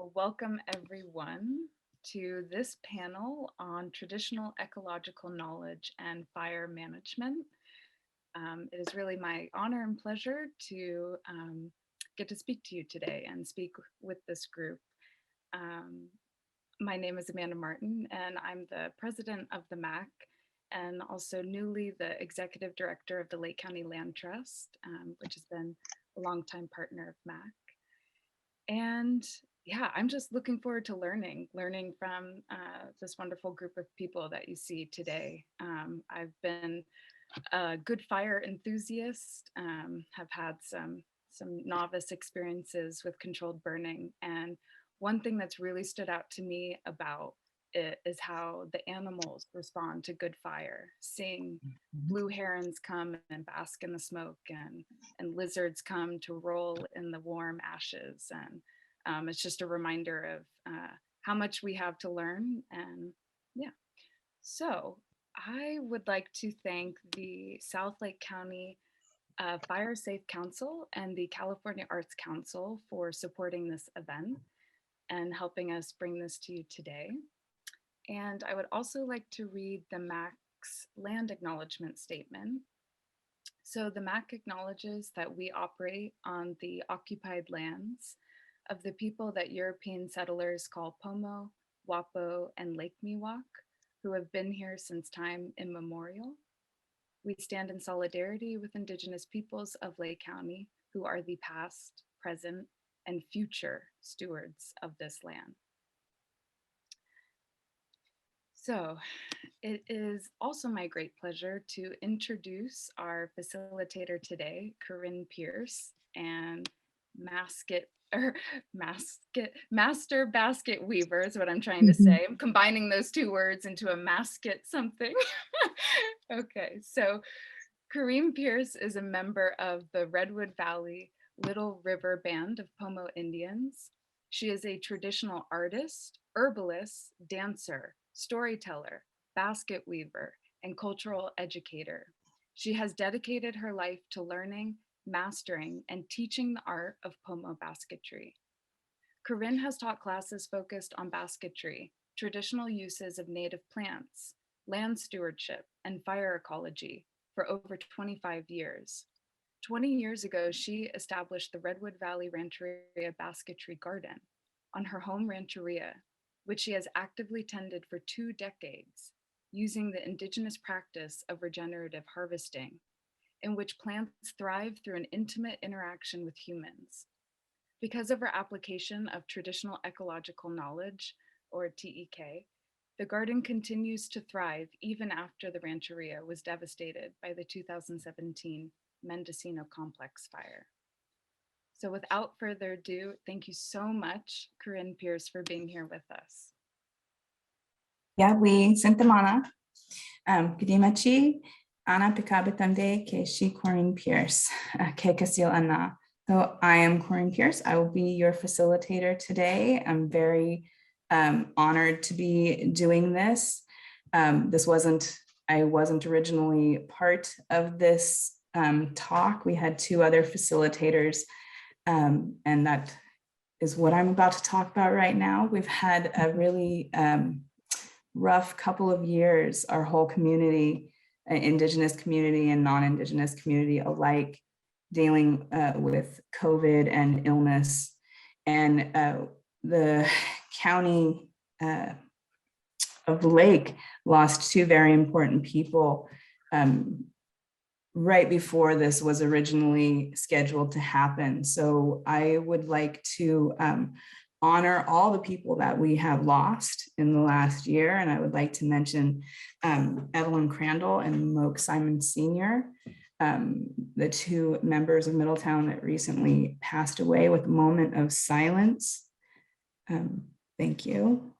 Well, welcome everyone to this panel on traditional ecological knowledge and fire management. It is really my honor and pleasure to get to speak to you today and speak with this group. Um, my name is Amanda Martin, and I'm the president of the MAC and also newly the executive director of the Lake County Land Trust, which has been a longtime partner of MAC. And yeah, I'm just looking forward to learning from this wonderful group of people that you see today. I've been a good fire enthusiast, have had some novice experiences with controlled burning. And one thing that's really stood out to me about it is how the animals respond to good fire, seeing blue herons come and bask in the smoke and lizards come to roll in the warm ashes. And it's just a reminder of how much we have to learn. And yeah, so I would like to thank the South Lake County Fire Safe Council and the California Arts Council for supporting this event and helping us bring this to you today. And I would also like to read the MAC's land acknowledgement statement. So the MAC acknowledges that we operate on the occupied lands of the people that European settlers call Pomo, Wapo, and Lake Miwok, who have been here since time immemorial. We stand in solidarity with Indigenous peoples of Lake County, who are the past, present, and future stewards of this land. So it is also my great pleasure to introduce our facilitator today, Corine Pearce, and master basket weaver is what I'm trying to say. I'm combining those two words into a masket something. Okay, so Corine Pearce is a member of the Redwood Valley Little River Band of Pomo Indians. She is a traditional artist, herbalist, dancer, storyteller, basket weaver, and cultural educator. She has dedicated her life to learning, mastering, and teaching the art of Pomo basketry. Corinne has taught classes focused on basketry, traditional uses of native plants, land stewardship, and fire ecology for over 25 years. 20 years ago, she established the Redwood Valley Rancheria Basketry Garden on her home rancheria, which she has actively tended for 2 decades, using the indigenous practice of regenerative harvesting, in which plants thrive through an intimate interaction with humans. Because of her application of traditional ecological knowledge, or TEK, the garden continues to thrive even after the rancheria was devastated by the 2017 Mendocino Complex fire. So without further ado, thank you so much, Corine Pearce, for being here with us. Yeah, we sent them Anna. Gdimachi, Anna Pikabitamde, Keshi Corine Pearce, Kekasil Anna. So I am Corine Pearce. I will be your facilitator today. I'm very honored to be doing this. I wasn't originally part of this talk. We had 2 other facilitators, and that is what I'm about to talk about right now. We've had a really rough couple of years, our whole community, Indigenous community and non-Indigenous community alike, dealing with COVID and illness. And the county of the Lake lost 2 very important people right before this was originally scheduled to happen. So I would like to honor all the people that we have lost in the last year. And I would like to mention Evelyn Crandall and Moke Simon Sr., the 2 members of Middletown that recently passed away, with a moment of silence. Thank you.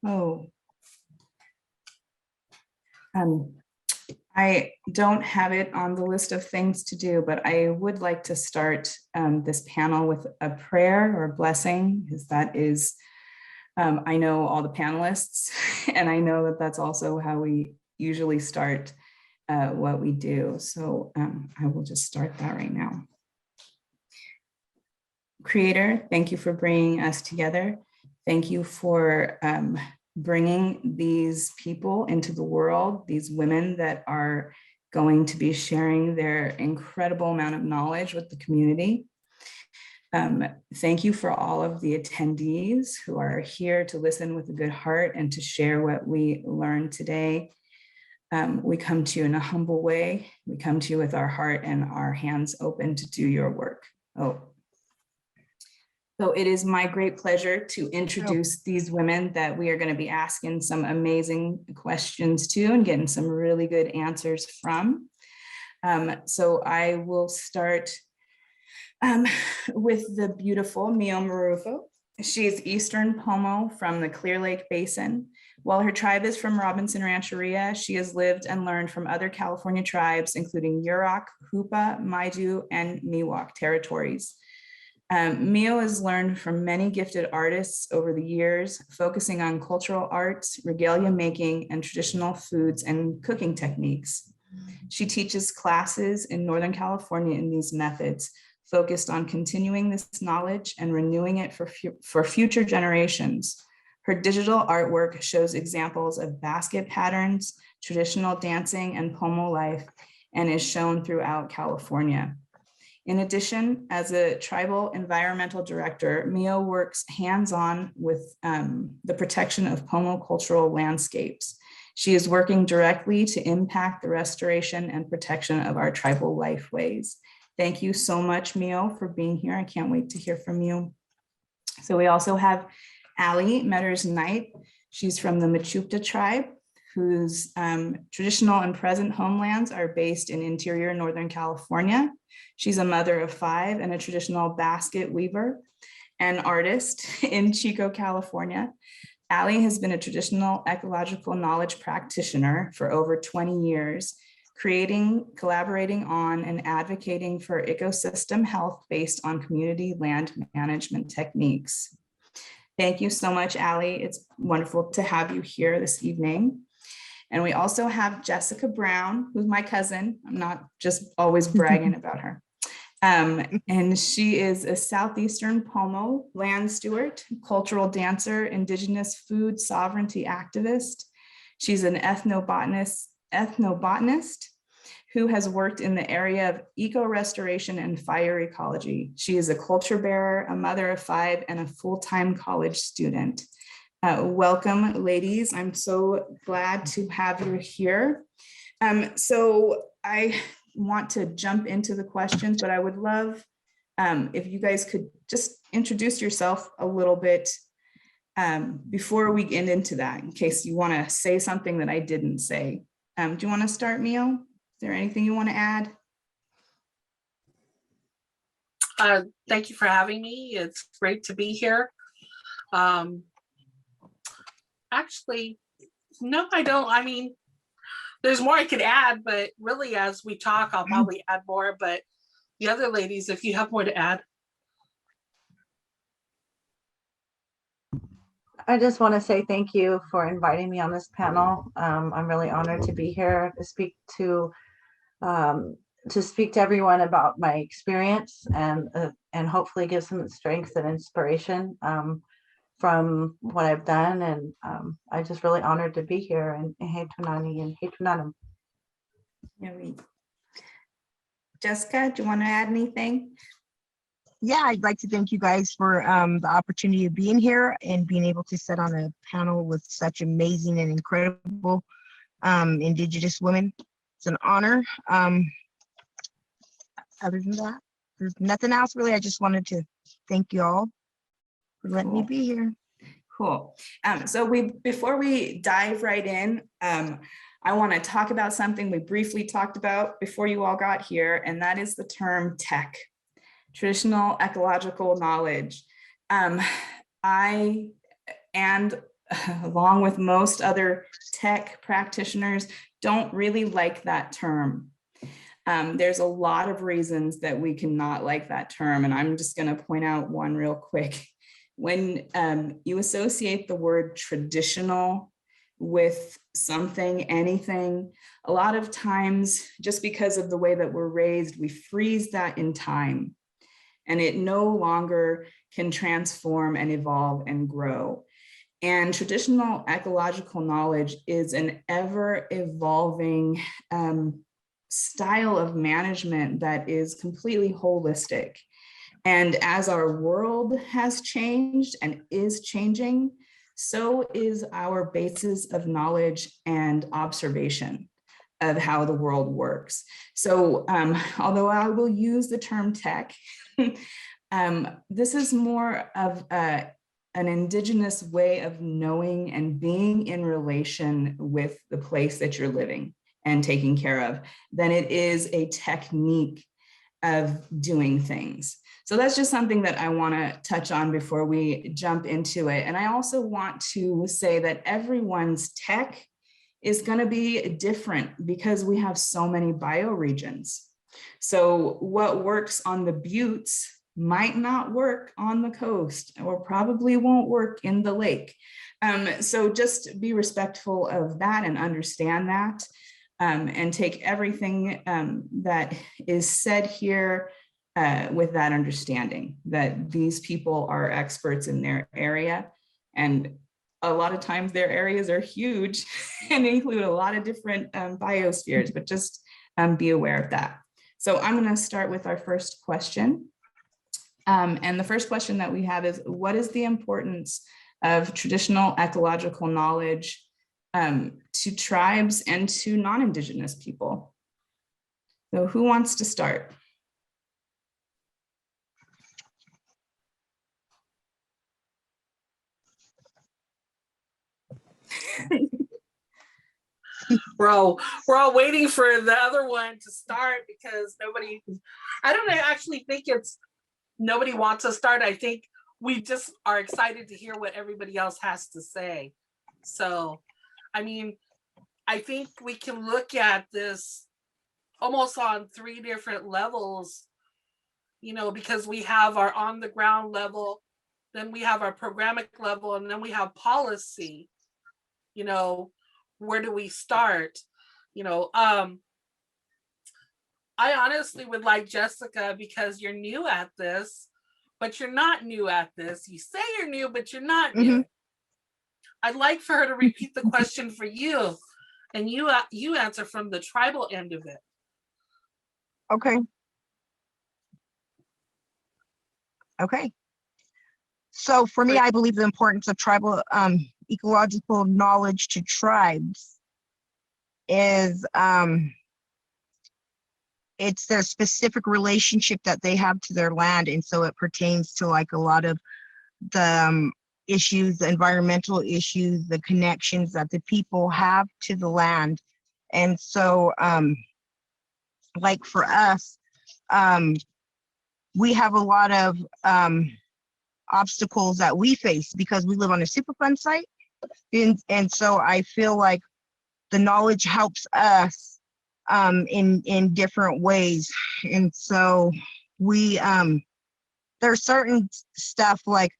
Oh, I don't have it on the list of things to do, but I would like to start this panel with a prayer or blessing, because that is, I know all the panelists, and I know that that's also how we usually start what we do. So I will just start that right now. Creator, thank you for bringing us together. Thank you for bringing these people into the world, these women that are going to be sharing their incredible amount of knowledge with the community. Thank you for all of the attendees who are here to listen with a good heart and to share what we learned today. We come to you in a humble way. We come to you with our heart and our hands open to do your work. So it is my great pleasure to introduce these women that we are going to be asking some amazing questions to and getting some really good answers from. So I will start with the beautiful Meyo Marrufo. She is Eastern Pomo from the Clear Lake Basin. While her tribe is from Robinson Rancheria, she has lived and learned from other California tribes, including Yurok, Hupa, Maidu, and Miwok territories. Meyo has learned from many gifted artists over the years, focusing on cultural arts, regalia making, and traditional foods and cooking techniques. She teaches classes in Northern California in these methods, focused on continuing this knowledge and renewing it for future generations. Her digital artwork shows examples of basket patterns, traditional dancing, and Pomo life, and is shown throughout California. In addition, as a tribal environmental director, Meyo works hands-on with the protection of Pomo cultural landscapes. She is working directly to impact the restoration and protection of our tribal lifeways. Thank you so much, Meyo, for being here. I can't wait to hear from you. So we also have Ali Metters Knight. She's from the Mechoopda tribe, whose traditional and present homelands are based in interior Northern California. She's a mother of 5 and a traditional basket weaver and artist in Chico, California. Ali has been a traditional ecological knowledge practitioner for over 20 years, creating, collaborating on, and advocating for ecosystem health based on community land management techniques. Thank you so much, Ali. It's wonderful to have you here this evening. And we also have Jessica Brown, who's my cousin. I'm not just always bragging about her. And she is a Southeastern Pomo land steward, cultural dancer, Indigenous food sovereignty activist. She's an ethnobotanist who has worked in the area of eco-restoration and fire ecology. She is a culture bearer, a mother of 5, and a full-time college student. Welcome, ladies. I'm so glad to have you here. So I want to jump into the questions, but I would love if you guys could just introduce yourself a little bit before we get into that, in case you want to say something that I didn't say. Do you want to start, Meyo? Is there anything you want to add? Thank you for having me. It's great to be here. Actually, no, I don't. I mean, there's more I could add, but really as we talk, I'll probably add more, but the other ladies, if you have more to add. I just want to say thank you for inviting me on this panel. I'm really honored to be here to speak to everyone about my experience and hopefully give some strength and inspiration from what I've done. And I'm just really honored to be here. And hey Tunani and hey Tunanum. Jessica, do you want to add anything? Yeah, I'd like to thank you guys for the opportunity of being here and being able to sit on a panel with such amazing and incredible Indigenous women. It's an honor. Other than that, there's nothing else really. I just wanted to thank you all for letting me be here. Cool. So before we dive right in, I want to talk about something we briefly talked about before you all got here, and that is the term TEK. Traditional ecological knowledge. I and along with most other tech practitioners, don't really like that term. There's a lot of reasons that we cannot like that term, and I'm just going to point out one real quick. When you associate the word traditional with something, anything, a lot of times, just because of the way that we're raised, we freeze that in time, and it no longer can transform and evolve and grow. And traditional ecological knowledge is an ever evolving style of management that is completely holistic. And as our world has changed and is changing, so is our basis of knowledge and observation of how the world works. So although I will use the term tech, this is more of an indigenous way of knowing and being in relation with the place that you're living and taking care of than it is a technique of doing things. So that's just something that I want to touch on before we jump into it. And I also want to say that everyone's tech is going to be different because we have so many bioregions. So what works on the buttes might not work on the coast, or probably won't work in the lake. So just be respectful of that and understand that, and take everything that is said here with that understanding that these people are experts in their area, and a lot of times their areas are huge and include a lot of different biospheres, but just be aware of that. So I'm going to start with our first question. And the first question that we have is, what is the importance of traditional ecological knowledge to tribes and to non-Indigenous people? So who wants to start? We're all waiting for the other one to start because I don't actually think it's nobody wants to start. I think we just are excited to hear what everybody else has to say. So, I mean, I think we can look at this almost on 3 different levels, because we have our on the ground level, then we have our programmatic level, and then we have policy. Where do we start? I honestly would like Jessica, because you're new at this, but you're not new at this. You say you're new, but you're not new. Mhm. I'd like for her to repeat the question for you, and you answer from the tribal end of it. Okay. Okay. So for me, I believe the importance of tribal ecological knowledge to tribes is it's their specific relationship that they have to their land. And so it pertains to like a lot of the issues, the environmental issues, the connections that the people have to the land. And so like for us, we have a lot of obstacles that we face because we live on a Superfund site. And so I feel like the knowledge helps us in different ways. And so we there's certain stuff like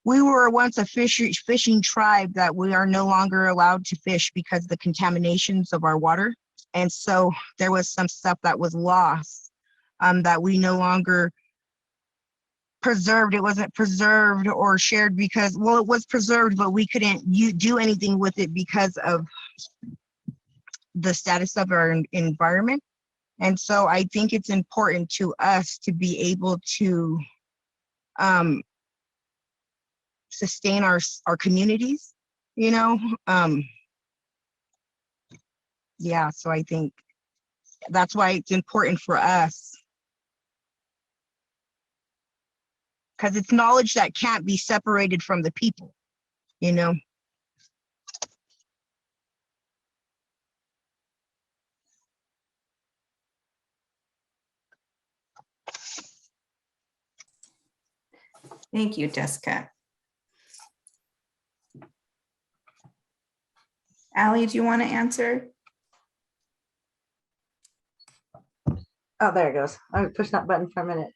we were once a fishing tribe that we are no longer allowed to fish because of the contaminations of our water. And so there was some stuff that was lost that we no longer preserved. It wasn't preserved or shared because, well, it was preserved, but we couldn't do anything with it because of the status of our environment. And so I think it's important to us to be able to sustain our communities, yeah, so I think that's why it's important for us, because it's knowledge that can't be separated from the people. Thank you, Jessica. Allie, do you want to answer? Oh, there it goes. I pushed that button for a minute.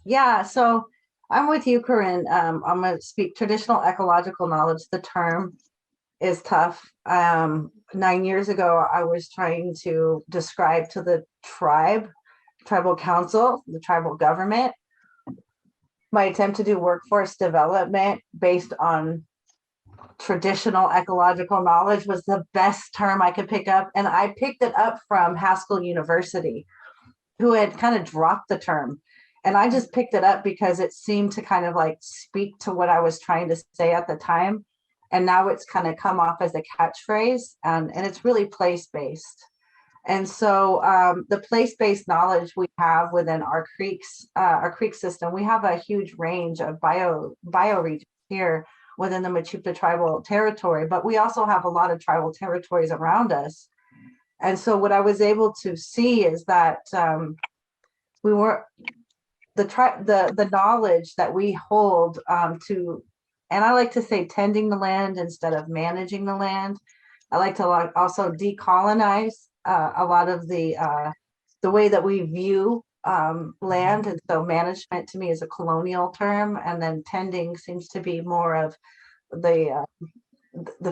Yeah, so I'm with you, Corinne. I'm going to speak traditional ecological knowledge. The term is tough. 9 years ago, I was trying to describe to the tribal council, the tribal government, my attempt to do workforce development based on traditional ecological knowledge was the best term I could pick up. And I picked it up from Haskell University, who had kind of dropped the term. And I just picked it up because it seemed to kind of like speak to what I was trying to say at the time. And now it's kind of come off as a catchphrase, and it's really place-based. And so the place-based knowledge we have within our creek system, we have a huge range of bioregions here within the Mechoopda tribal territory, but we also have a lot of tribal territories around us. And so what I was able to see is that we were the knowledge that we hold to, and I like to say tending the land instead of managing the land. I like to also decolonize a lot of the way that we view land. And so management to me is a colonial term, and then tending seems to be more of the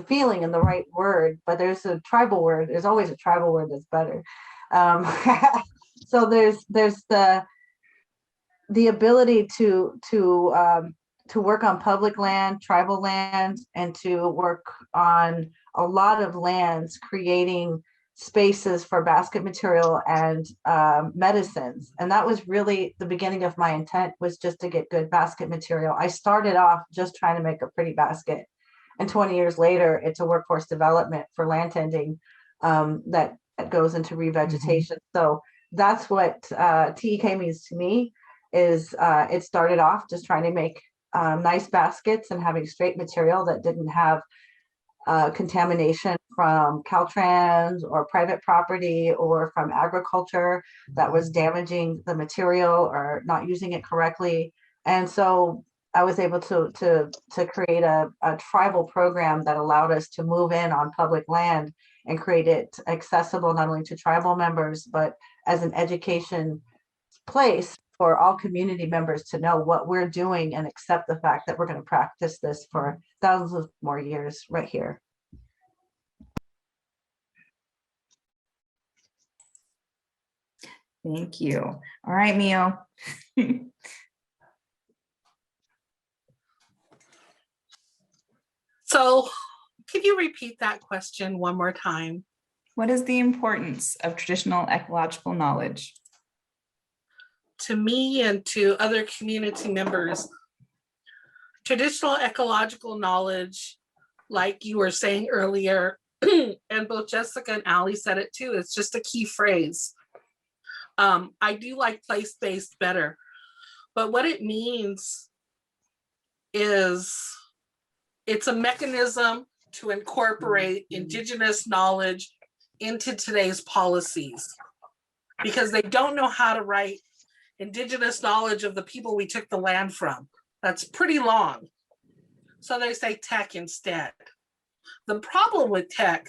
feeling and the right word, but there's a tribal word. There's always a tribal word that's better. So there's the ability to work on public land, tribal land, and to work on a lot of lands, creating spaces for basket material and medicines. And that was really the beginning of my intent, was just to get good basket material. I started off just trying to make a pretty basket. And 20 years later, it's a workforce development for land tending that goes into revegetation. So that's what TEK means to me, is it started off just trying to make nice baskets and having straight material that didn't have contamination from Caltrans or private property or from agriculture that was damaging the material or not using it correctly. And so I was able to create a tribal program that allowed us to move in on public land and create it accessible not only to tribal members, but as an education place for all community members to know what we're doing and accept the fact that we're going to practice this for thousands of more years right here. Thank you. All right, Meyo. So could you repeat that question one more time? What is the importance of traditional ecological knowledge? To me and to other community members, traditional ecological knowledge, like you were saying earlier, and both Jessica and Allie said it too, it's just a key phrase. I do like place-based better, but what it means is it's a mechanism to incorporate Indigenous knowledge into today's policies, because they don't know how to write Indigenous knowledge of the people we took the land from. That's pretty long. So they say TEK instead. The problem with TEK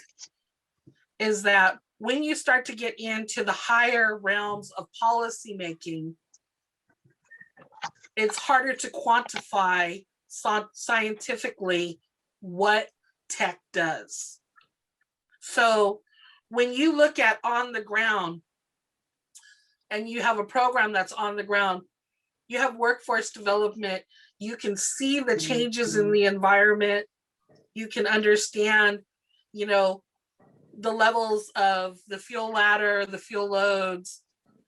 is that when you start to get into the higher realms of policy making, it's harder to quantify scientifically what TEK does. So when you look at on the ground, and you have a program that's on the ground, you have workforce development, you can see the changes in the environment, you can understand, you know, the levels of the fuel ladder, the fuel loads.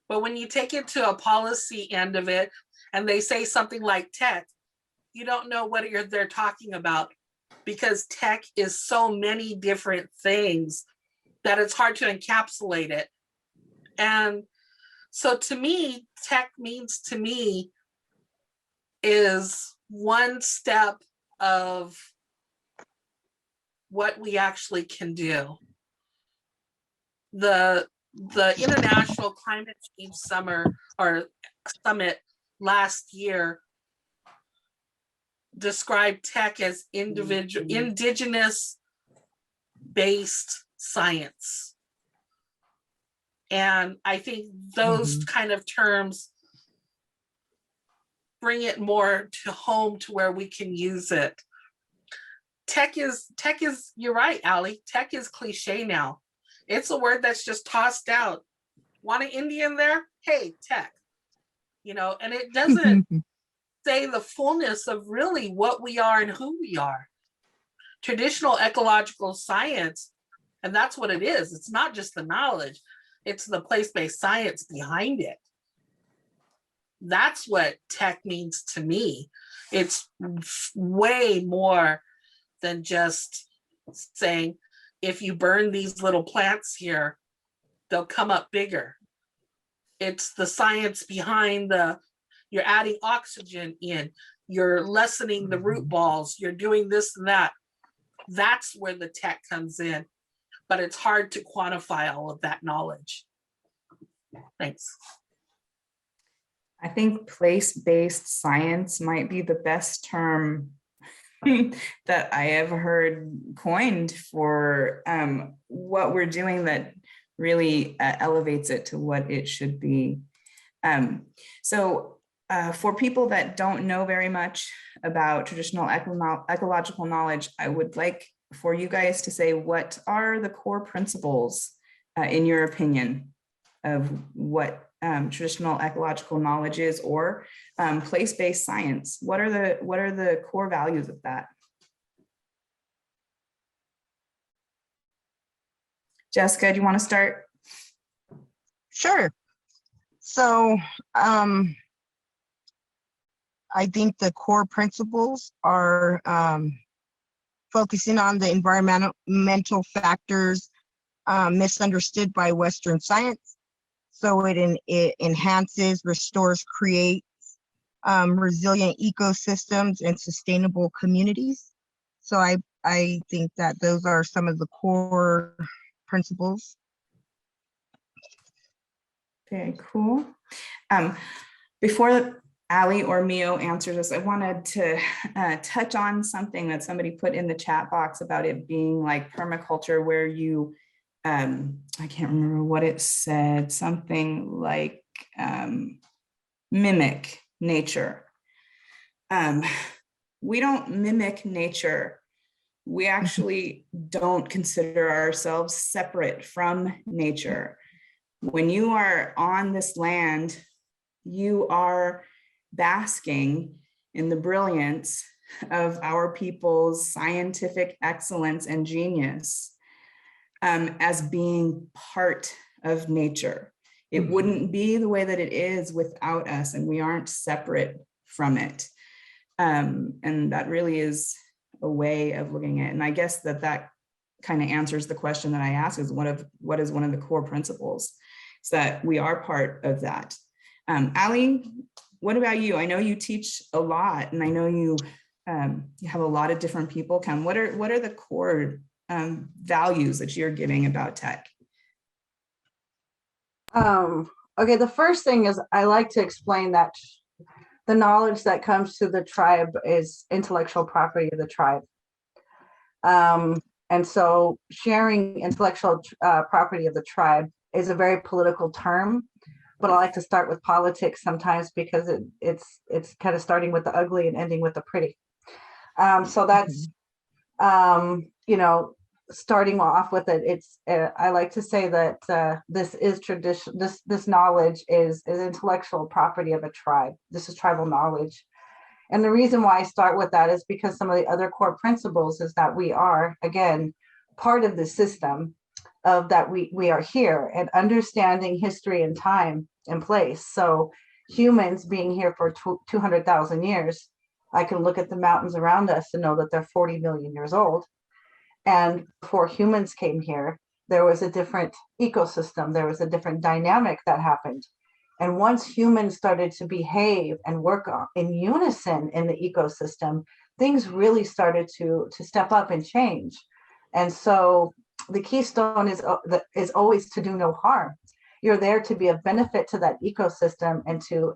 But when you take it to a policy end of it, and they say something like TEK, you don't know what they're talking about, because TEK is so many different things that it's hard to encapsulate it. And so to me, TEK means to me is one step of what we actually can do. The International Climate Change Summit last year described TEK as Indigenous place-based science. And I think those kind of terms bring it more to home to where we can use it. Tech is, you're right, Allie, tech is cliche now. It's a word that's just tossed out. Want an Indian there? Hey, tech. You know, and it doesn't say the fullness of really what we are and who we are. Traditional ecological science, and that's what it is. It's not just the knowledge, it's the place-based science behind it. That's what tech means to me. It's way more than just saying, if you burn these little plants here, they'll come up bigger. It's the science behind you're adding oxygen in, you're lessening the root balls, you're doing this and that. That's where the tech comes in, but it's hard to quantify all of that knowledge. Thanks. I think place-based science might be the best term that I have heard coined for what we're doing that really elevates it to what it should be. So for people that don't know very much about traditional ecological knowledge, I would like for you guys to say, what are the core principles, in your opinion, of what traditional ecological knowledge is, or place-based science? What are the core values of that? Jessica, do you want to start? Sure. So I think the core principles are focusing on the environmental factors misunderstood by Western science. So it enhances, restores, creates resilient ecosystems and sustainable communities. So I think that those are some of the core principles. Very cool. Before Allie or Meyo answers this, I wanted to touch on something that somebody put in the chat box about it being like permaculture, where you, I can't remember what it said, something like mimic nature. We don't mimic nature. We actually don't consider ourselves separate from nature. When you are on this land, you are basking in the brilliance of our people's scientific excellence and genius, as being part of nature. It wouldn't be the way that it is without us, and we aren't separate from it. And that really is a way of looking at it. And I guess that kind of answers the question that I asked, is what is one of the core principles? Is that we are part of that. Allie, what about you? I know you teach a lot, and I know you have a lot of different people come. What are the core values that you're giving about tech? Okay, the first thing is I like to explain that the knowledge that comes to the tribe is intellectual property of the tribe. And so sharing intellectual property of the tribe is a very political term, but I like to start with politics sometimes because it's kind of starting with the ugly and ending with the pretty. So that's, you know, starting off with it, I like to say that this is tradition. This knowledge is intellectual property of a tribe. This is tribal knowledge, and the reason why I start with that is because some of the other core principles is that we are, again, part of the system of that we are here, and understanding history and time and place. So humans being here for 200,000 years, I can look at the mountains around us and know that they're 40 million years old. And before humans came here, there was a different ecosystem. There was a different dynamic that happened. And once humans started to behave and work in unison in the ecosystem, things really started to step up and change. And so the keystone is always to do no harm. You're there to be a benefit to that ecosystem and to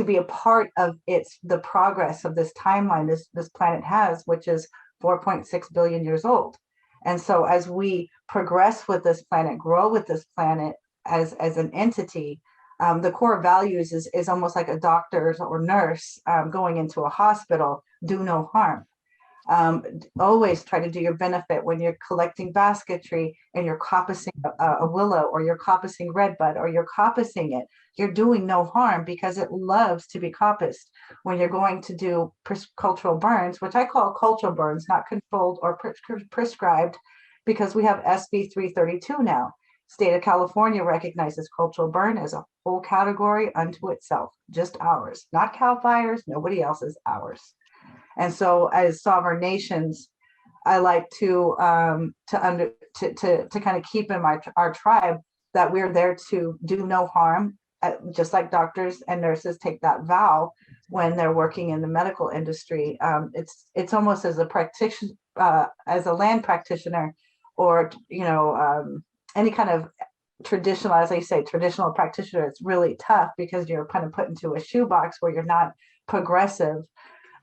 be a part of the progress of this timeline this planet has, which is 4.6 billion years old. And so as we progress with this planet, grow with this planet as an entity, the core values is almost like a doctor or nurse going into a hospital: do no harm. Always try to do your benefit when you're collecting basketry and you're coppicing a willow, or you're coppicing redbud, or you're coppicing it. You're doing no harm because it loves to be coppiced. When you're going to do cultural burns, which I call cultural burns, not controlled or prescribed, because we have SB 332 now. State of California recognizes cultural burn as a whole category unto itself, just ours, not CAL FIRE's, nobody else's, ours. And so as sovereign nations, I like to kind of keep in our tribe that we're there to do no harm, just like doctors and nurses take that vow when they're working in the medical industry. It's almost as a practitioner, as a land practitioner, or any kind of traditional, as I say, traditional practitioner. It's really tough because you're kind of put into a shoebox where you're not progressive.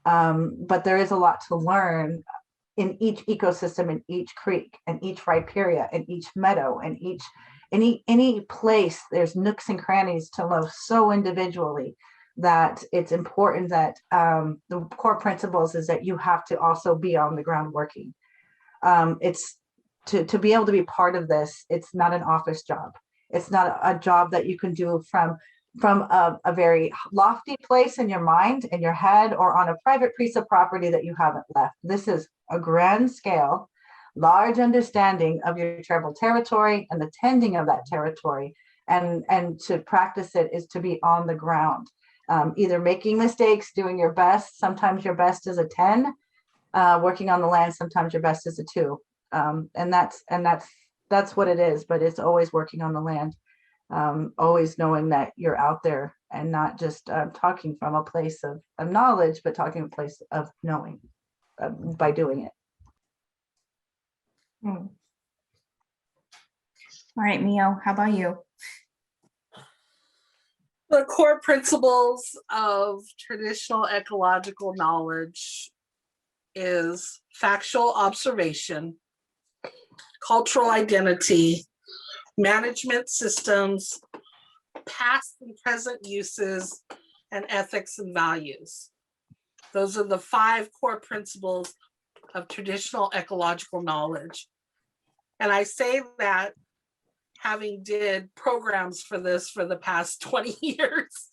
But there is a lot to learn in each ecosystem, in each creek, and each riparian, and each meadow, and any place. There's nooks and crannies to love so individually that it's important that the core principles is that you have to also be on the ground working. It's to be able to be part of this. It's not an office job. It's not a job that you can do from a very lofty place in your mind, in your head, or on a private piece of property that you haven't left. This is a grand scale, large understanding of your tribal territory and the tending of that territory. And to practice it is to be on the ground, either making mistakes, doing your best. Sometimes your best is a 10, working on the land. Sometimes your best is a 2. And that's what it is, but it's always working on the land. Always knowing that you're out there and not just talking from a place of knowledge, but talking a place of knowing by doing it. All right, Meyo, how about you? The core principles of traditional ecological knowledge is factual observation, cultural identity, management systems, past and present uses, and ethics and values. Those are the 5 core principles of traditional ecological knowledge. And I say that having did programs for this for the past 20 years.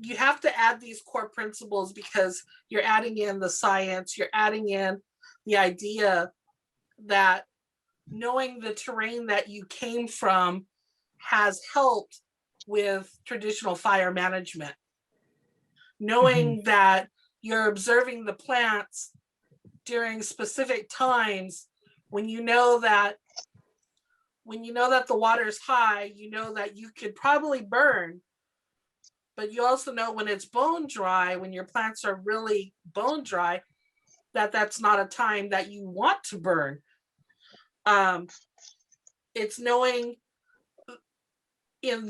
You have to add these core principles because you're adding in the science, you're adding in the idea that knowing the terrain that you came from has helped with traditional fire management. Knowing that you're observing the plants during specific times when you know that the water is high, you know that you could probably burn, but you also know when it's bone dry, when your plants are really bone dry, that's not a time that you want to burn. It's knowing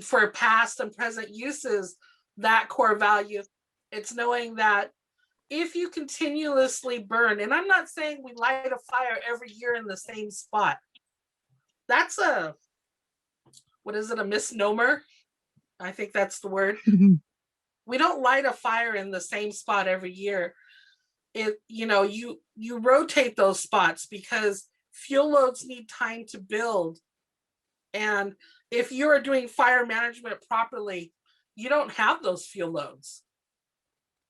for past and present uses, that core value. It's knowing that if you continuously burn, and I'm not saying we light a fire every year in the same spot. That's a misnomer? I think that's the word. We don't light a fire in the same spot every year. You rotate those spots because fuel loads need time to build. And if you are doing fire management properly, you don't have those fuel loads.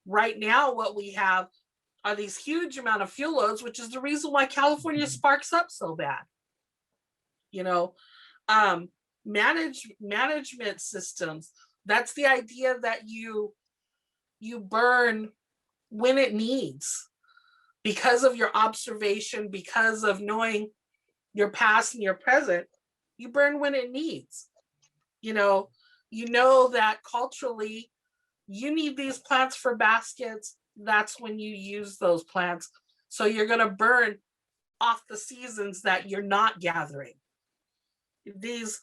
Right now, what we have are these huge amount of fuel loads, which is the reason why California sparks up so bad. Management systems, that's the idea that you burn when it needs because of your observation, because of knowing your past and your present. You burn when it needs. You know that culturally you need these plants for baskets. That's when you use those plants. So you're going to burn off the seasons that you're not gathering. The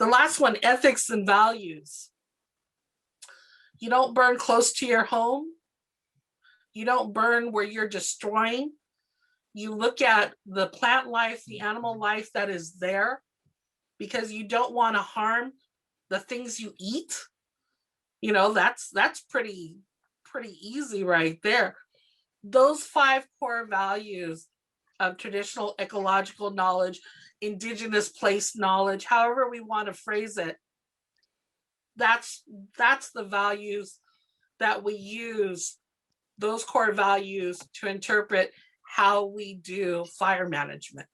last one, ethics and values. You don't burn close to your home You don't burn where you're destroying. You look at the plant life, the animal life that is there, because you don't want to harm the things you eat. You know, that's pretty easy right there. Those 5 core values of traditional ecological knowledge, indigenous place knowledge, however we want to phrase it, that's the values that we use, those core values, to interpret how we do fire management.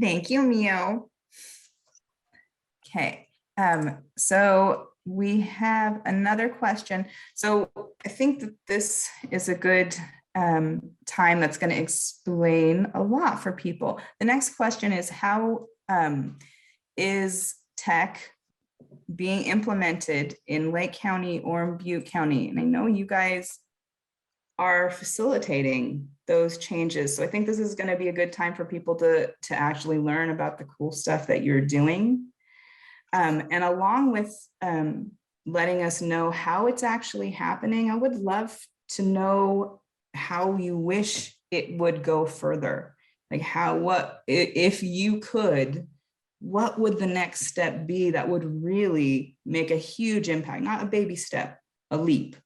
Thank you, Meyo. Okay, so we have another question. So I think that this is a good time that's going to explain a lot for people. The next question is, how is TEK being implemented in Lake County or Butte County? And I know you guys are facilitating those changes. So I think this is going to be a good time for people to actually learn about the cool stuff that you're doing. And along with letting us know how it's actually happening, I would love to know how you wish it would go further. Like if you could, what would the next step be that would really make a huge impact? Not a baby step, a leap.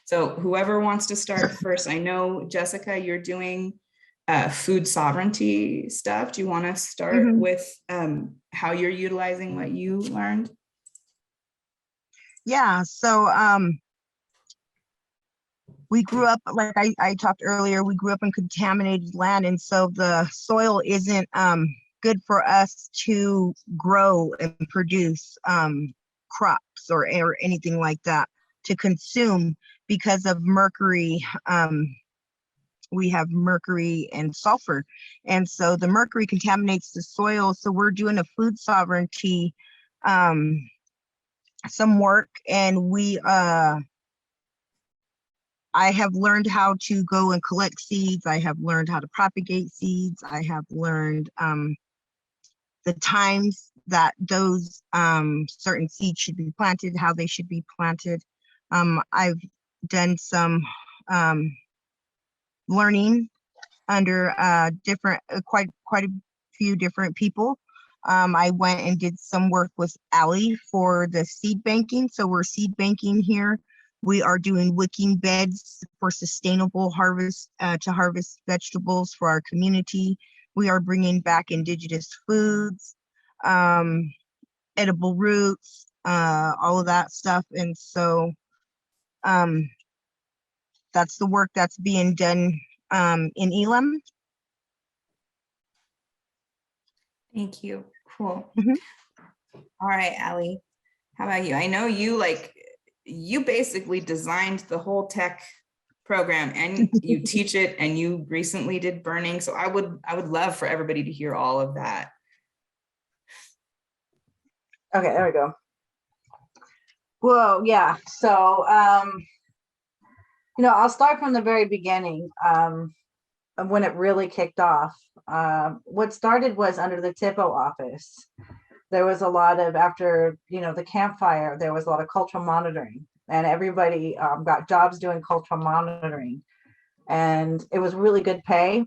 So whoever wants to start first, I know, Jessica, you're doing food sovereignty stuff. Do you want to start with how you're utilizing what you learned? Yeah, so we grew up, like I talked earlier, we grew up in contaminated land, and so the soil isn't good for us to grow and produce crops or anything like that to consume because of mercury. We have mercury and sulfur, and so the mercury contaminates the soil. So we're doing a food sovereignty some work, and I have learned how to go and collect seeds. I have learned how to propagate seeds. I have learned the times that those certain seeds should be planted, how they should be planted. I've done some learning under different, quite a few different people. I went and did some work with Allie for the seed banking. So we're seed banking here. We are doing wicking beds for sustainable harvest, to harvest vegetables for our community. We are bringing back indigenous foods, edible roots, all of that stuff. And so that's the work that's being done in Elam. Thank you. Cool. All right, Allie, how about you? I know you basically designed the whole TEK program, and you teach it, and you recently did burning. So I would love for everybody to hear all of that. Okay, there we go. Well, yeah. So, I'll start from the very beginning. When it really kicked off. What started was under the TIPO office. There was a lot of, after the campfire, there was a lot of cultural monitoring, and everybody got jobs doing cultural monitoring, and it was really good pay,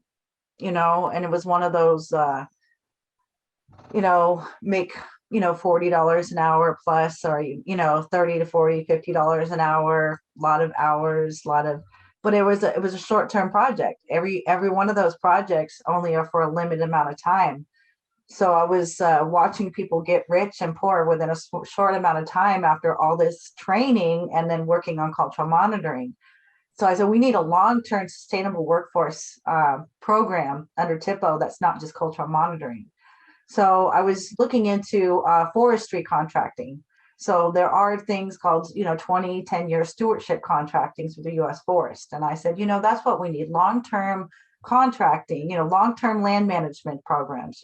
and it was one of those make $40 an hour plus, or $30 to $40, $50 an hour, a lot of hours, but it was a short-term project. Every one of those projects only are for a limited amount of time. So I was watching people get rich and poor within a short amount of time after all this training and then working on cultural monitoring. So I said, we need a long-term sustainable workforce program under TIPO that's not just cultural monitoring. So I was looking into forestry contracting. So there are things called, 20, 10-year stewardship contracting through the U.S. Forest. And I said, that's what we need, long-term contracting, long-term land management programs,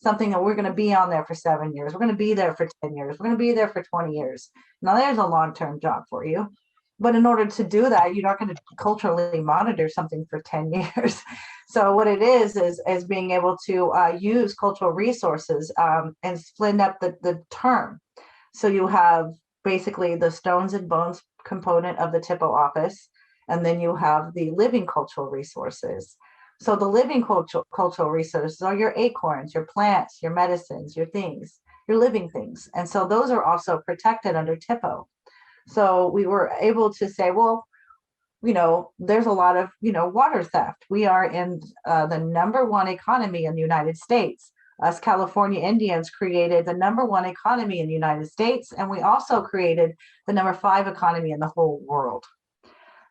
something that we're going to be on there for 7 years. We're going to be there for 10 years. We're going to be there for 20 years. Now there's a long-term job for you. But in order to do that, you're not going to culturally monitor something for 10 years. So what it is being able to use cultural resources and split up the term. So you have basically the stones and bones component of the TIPO office, and then you have the living cultural resources. So the living cultural resources are your acorns, your plants, your medicines, your things, your living things. And so those are also protected under TIPO. So we were able to say, well, there's a lot of, water theft. We are in the #1 economy in the United States. Us California Indians created the #1 economy in the United States, and we also created the #5 economy in the whole world.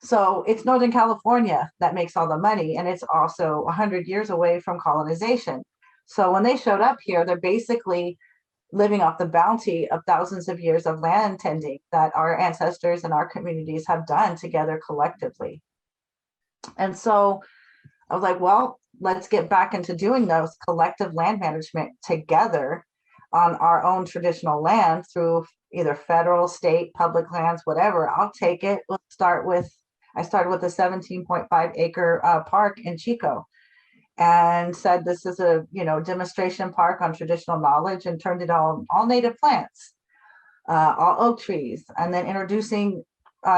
So it's Northern California that makes all the money, and it's also 100 years away from colonization. So when they showed up here, they're basically living off the bounty of thousands of years of land tending that our ancestors and our communities have done together collectively. And so I was like, well, let's get back into doing those collective land management together on our own traditional land through either federal, state, public lands, whatever. I'll take it. I started with a 17.5 acre park in Chico, and said this is a demonstration park on traditional knowledge, and turned it all native plants, all oak trees, and then introducing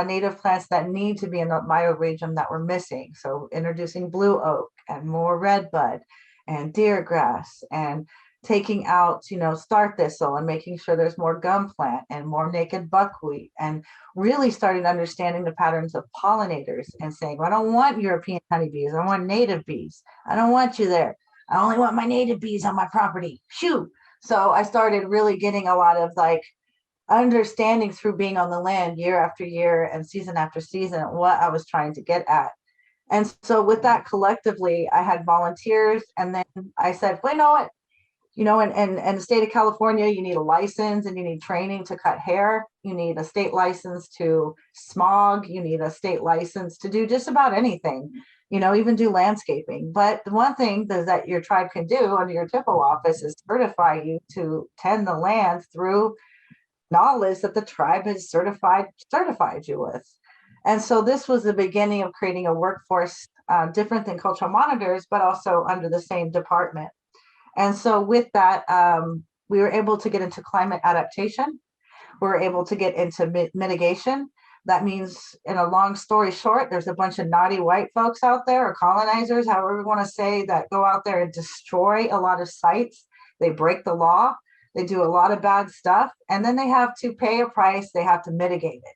native plants that need to be in the Meyo region that were missing. So introducing blue oak and more redbud and deer grass, and taking out star thistle and making sure there's more gum plant and more naked buckwheat, and really started understanding the patterns of pollinators and saying, well, I don't want European honeybees, I want native bees. I don't want you there. I only want my native bees on my property. Shoo. So I started really getting a lot of understanding through being on the land year after year and season after season what I was trying to get at. And so with that, collectively, I had volunteers, and then I said, well, you know what? In the state of California, you need a license and you need training to cut hair. You need a state license to smog. You need a state license to do just about anything, even do landscaping. But the one thing that your tribe can do under your TIPO office is certify you to tend the land through knowledge that the tribe has certified you with. And so this was the beginning of creating a workforce different than cultural monitors, but also under the same department. And so with that, we were able to get into climate adaptation. We were able to get into mitigation. That means, in a long story short, there's a bunch of naughty white folks out there, or colonizers, however we want to say, that go out there and destroy a lot of sites. They break the law. They do a lot of bad stuff. And then they have to pay a price. They have to mitigate it.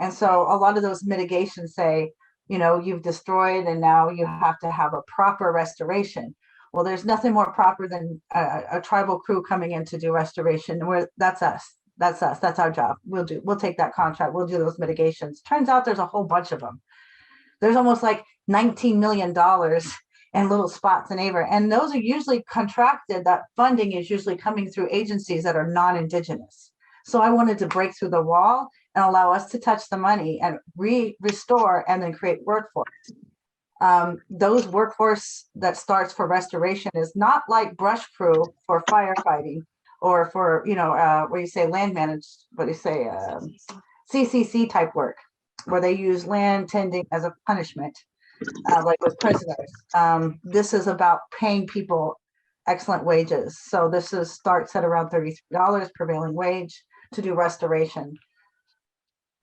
And so a lot of those mitigations say, you've destroyed, and now you have to have a proper restoration. Well, there's nothing more proper than a tribal crew coming in to do restoration. That's us. That's our job. We'll take that contract. We'll do those mitigations. Turns out there's a whole bunch of them. There's almost like $19 million in little spots in Avon. And those are usually contracted. That funding is usually coming through agencies that are non-Indigenous. So I wanted to break through the wall and allow us to touch the money and restore and then create workforce. Those workforce that starts for restoration is not like brush crew for firefighting, or for where you say land managed, CCC type work, where they use land tending as a punishment, like with prisoners. This is about paying people excellent wages. So this starts at around $33 prevailing wage to do restoration.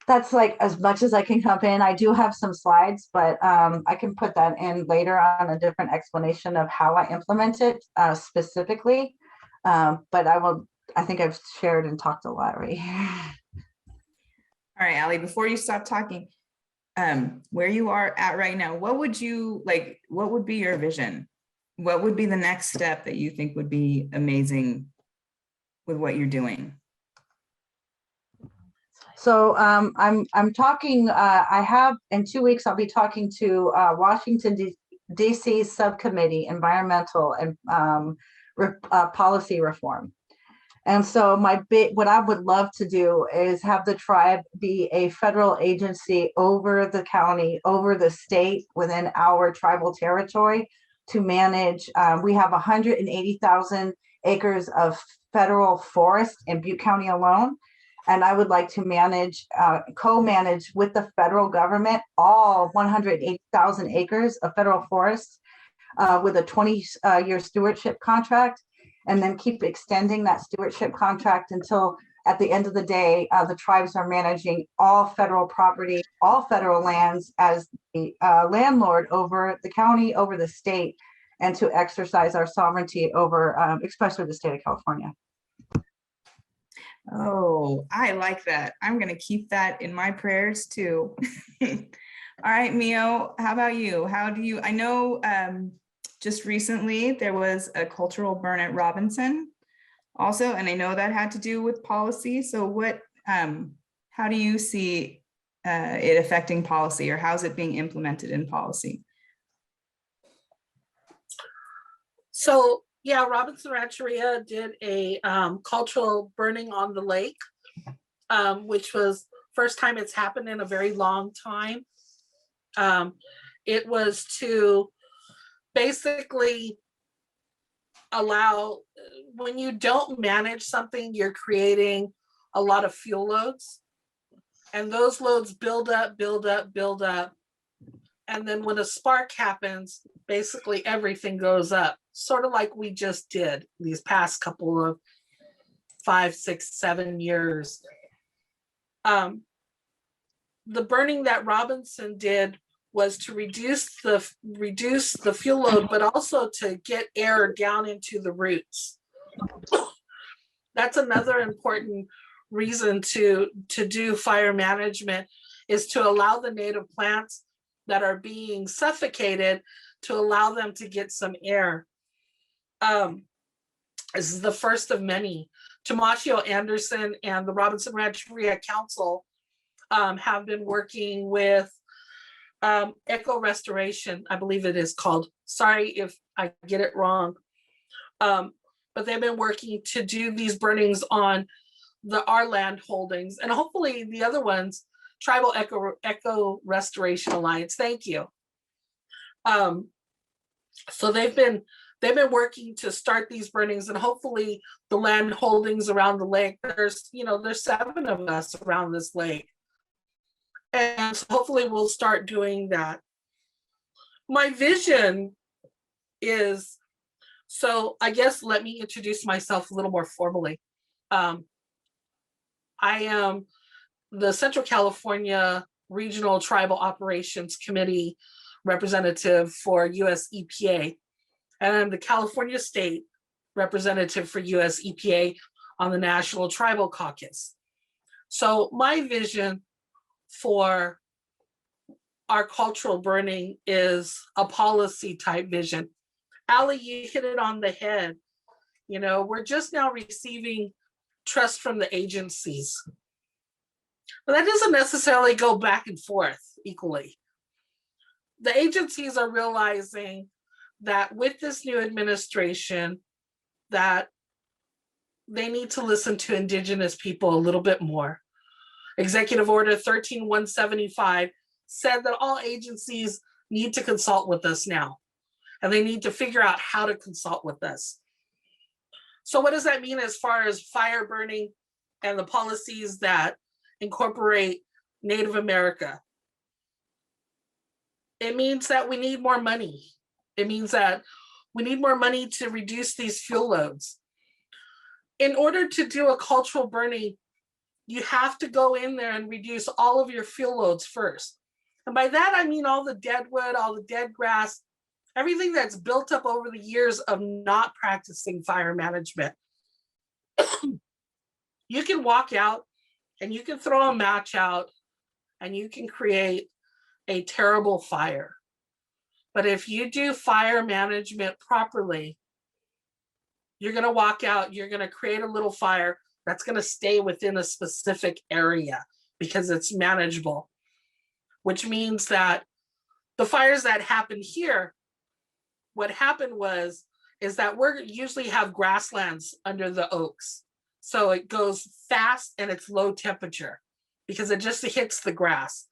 That's like as much as I can come in. I do have some slides, but I can put that in later on, a different explanation of how I implement it specifically. But I think I've shared and talked a lot right here. All right, Allie, before you stop talking, where you are at right now, what would be your vision? What would be the next step that you think would be amazing with what you're doing? So I'm talking, I have in 2 weeks, I'll be talking to Washington, D.C. subcommittee, environmental and policy reform. And so what I would love to do is have the tribe be a federal agency over the county, over the state, within our tribal territory to manage. We have 180,000 acres of federal forest in Butte County alone. And I would like to manage, co-manage with the federal government, all 180,000 acres of federal forests with a 20-year stewardship contract, and then keep extending that stewardship contract until at the end of the day, the tribes are managing all federal property, all federal lands as the landlord over the county, over the state, and to exercise our sovereignty over, especially the state of California. Oh, I like that. I'm going to keep that in my prayers too. All right, Meyo, how about you? How do you, I know just recently there was a cultural burn at Robinson also, and I know that had to do with policy. So what, how do you see it affecting policy, or how's it being implemented in policy? So yeah, Robinson Rancheria did a cultural burning on the lake, which was first time it's happened in a very long time. It was to basically allow, when you don't manage something, you're creating a lot of fuel loads, and those loads build up, build up, build up. And then when a spark happens, basically everything goes up, sort of like we just did these past couple of 5, 6, 7 years. The burning that Robinson did was to reduce the fuel load, but also to get air down into the roots. That's another important reason to do fire management, is to allow the native plants that are being suffocated to allow them to get some air. This is the first of many. Tomasio Anderson and the Robinson Rancheria Council have been working with Eco Restoration, I believe it is called. Sorry if I get it wrong. But they've been working to do these burnings on our land holdings, and hopefully the other ones, Tribal Eco Restoration Alliance. Thank you. So they've been working to start these burnings, and hopefully the land holdings around the lake. There's 7 of us around this lake, and so hopefully we'll start doing that. My vision is, so I guess let me introduce myself a little more formally. I am the Central California Regional Tribal Operations Committee representative for US EPA, and I'm the California State representative for US EPA on the National Tribal Caucus. So my vision for our cultural burning is a policy type vision. Ali, you hit it on the head. We're just now receiving trust from the agencies. But that doesn't necessarily go back and forth equally. The agencies are realizing that with this new administration, that they need to listen to Indigenous people a little bit more. Executive Order 13175 said that all agencies need to consult with us now, and they need to figure out how to consult with us. So what does that mean as far as fire burning and the policies that incorporate Native America? It means that we need more money. It means that we need more money to reduce these fuel loads. In order to do a cultural burning, you have to go in there and reduce all of your fuel loads first. And by that, I mean all the dead wood, all the dead grass, everything that's built up over the years of not practicing fire management. You can walk out and you can throw a match out and you can create a terrible fire. But if you do fire management properly, you're going to walk out, you're going to create a little fire that's going to stay within a specific area because it's manageable, which means that the fires that happen here, what happened is that we usually have grasslands under the oaks. So it goes fast and it's low temperature because it just hits the grass.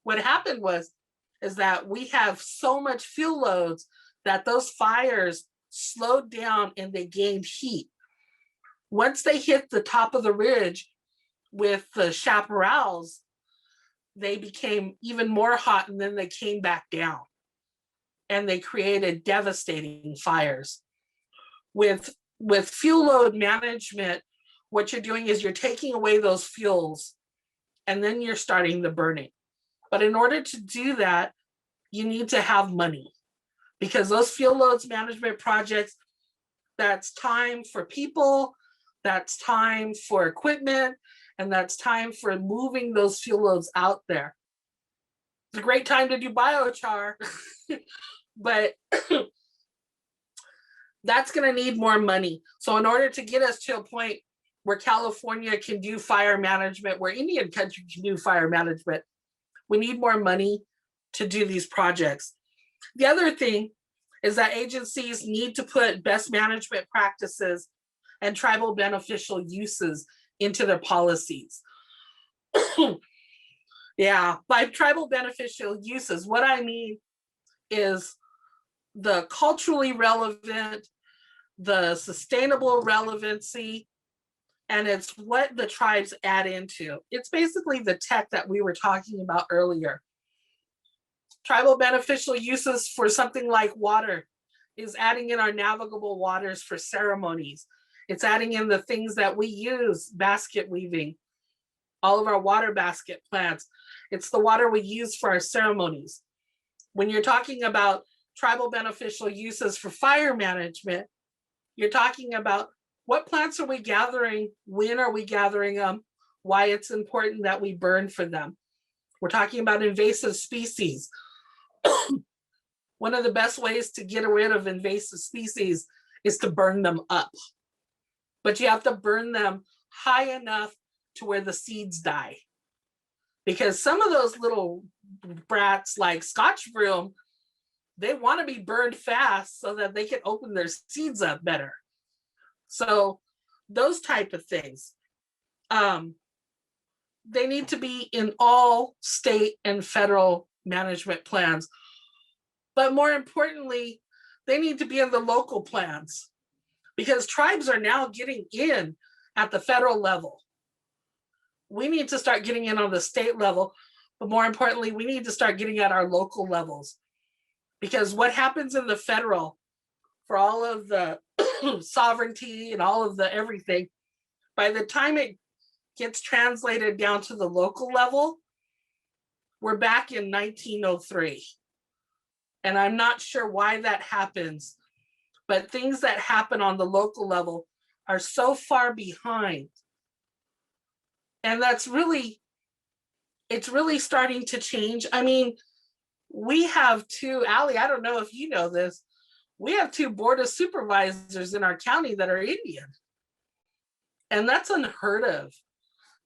What happened is that we have so much fuel loads that those fires slowed down and they gained heat. Once they hit the top of the ridge with the chaparrals, they became even more hot, and then they came back down and they created devastating fires. With fuel load management, what you're doing is you're taking away those fuels and then you're starting the burning. But in order to do that, you need to have money, because those fuel loads management projects, that's time for people, that's time for equipment, and that's time for moving those fuel loads out there. It's a great time to do biochar, but that's going to need more money. So in order to get us to a point where California can do fire management, where Indian country can do fire management, we need more money to do these projects. The other thing is that agencies need to put best management practices and tribal beneficial uses into their policies. Yeah, by tribal beneficial uses, what I mean is the culturally relevant, the sustainable relevancy, and it's what the tribes add into. It's basically the TEK that we were talking about earlier. Tribal beneficial uses for something like water is adding in our navigable waters for ceremonies. It's adding in the things that we use, basket weaving, all of our water basket plants. It's the water we use for our ceremonies. When you're talking about tribal beneficial uses for fire management, you're talking about what plants are we gathering, when are we gathering them, why it's important that we burn for them. We're talking about invasive species. One of the best ways to get rid of invasive species is to burn them up. But you have to burn them high enough to where the seeds die. Because some of those little brats like Scotch broom, they want to be burned fast so that they can open their seeds up better. So those type of things, they need to be in all state and federal management plans. But more importantly, they need to be in the local plans, because tribes are now getting in at the federal level. We need to start getting in on the state level, but more importantly, we need to start getting at our local levels. Because what happens in the federal, for all of the sovereignty and all of the everything, by the time it gets translated down to the local level, we're back in 1903. And I'm not sure why that happens, but things that happen on the local level are so far behind. And that's really, it's really starting to change. I mean, we have two, Allie, I don't know if you know this, we have two board of supervisors in our county that are Indian. And that's unheard of.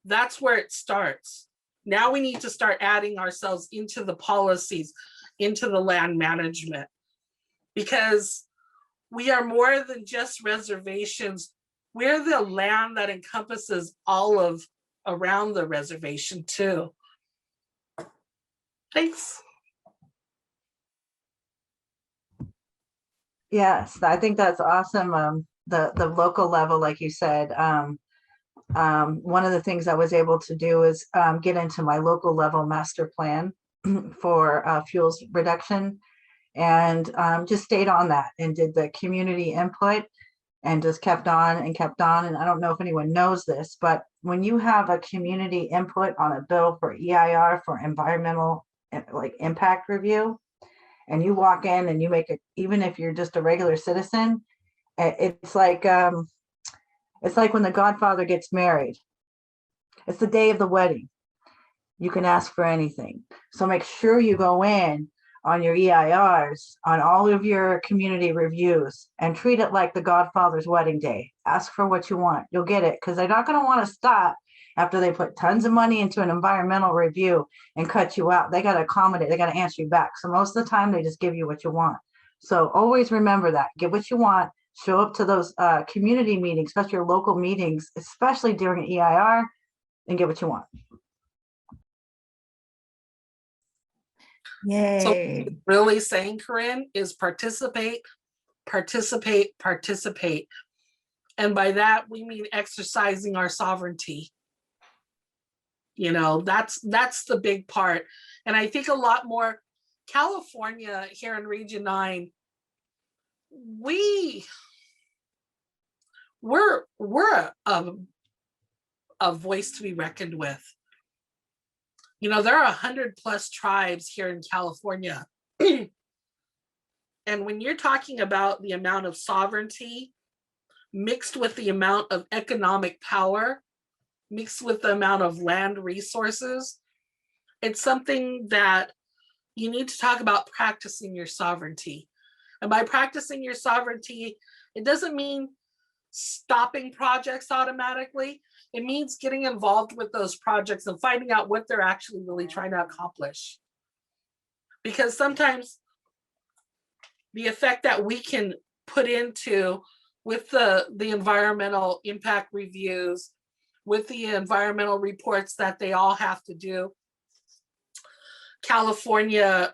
That's where it starts. Now we need to start adding ourselves into the policies, into the land management, because we are more than just reservations. We're the land that encompasses all of around the reservation too. Thanks. Yes, I think that's awesome. The local level, like you said, one of the things I was able to do is get into my local level master plan for fuels reduction, and just stayed on that and did the community input and just kept on and kept on. And I don't know if anyone knows this, but when you have a community input on a bill for EIR, for environmental like impact review, and you walk in and you make it, even if you're just a regular citizen, it's like when the godfather gets married. It's the day of the wedding. You can ask for anything. So make sure you go in on your EIRs, on all of your community reviews, and treat it like the godfather's wedding day. Ask for what you want. You'll get it, because they're not going to want to stop after they put tons of money into an environmental review and cut you out. They got to accommodate. They got to answer you back. So most of the time, they just give you what you want. So always remember that. Get what you want. Show up to those community meetings, especially your local meetings, especially during an EIR, and get what you want. Yay. So really saying, Corinne, is participate, participate, participate. And by that, we mean exercising our sovereignty. You know, that's the big part. And I think a lot more, California here in Region 9, we're a a voice to be reckoned with. You know, there are 100+ tribes here in California. And when you're talking about the amount of sovereignty mixed with the amount of economic power, mixed with the amount of land resources, it's something that you need to talk about practicing your sovereignty. And by practicing your sovereignty, it doesn't mean stopping projects automatically. It means getting involved with those projects and finding out what they're actually really trying to accomplish. Because sometimes the effect that we can put into with the environmental impact reviews, with the environmental reports that they all have to do, California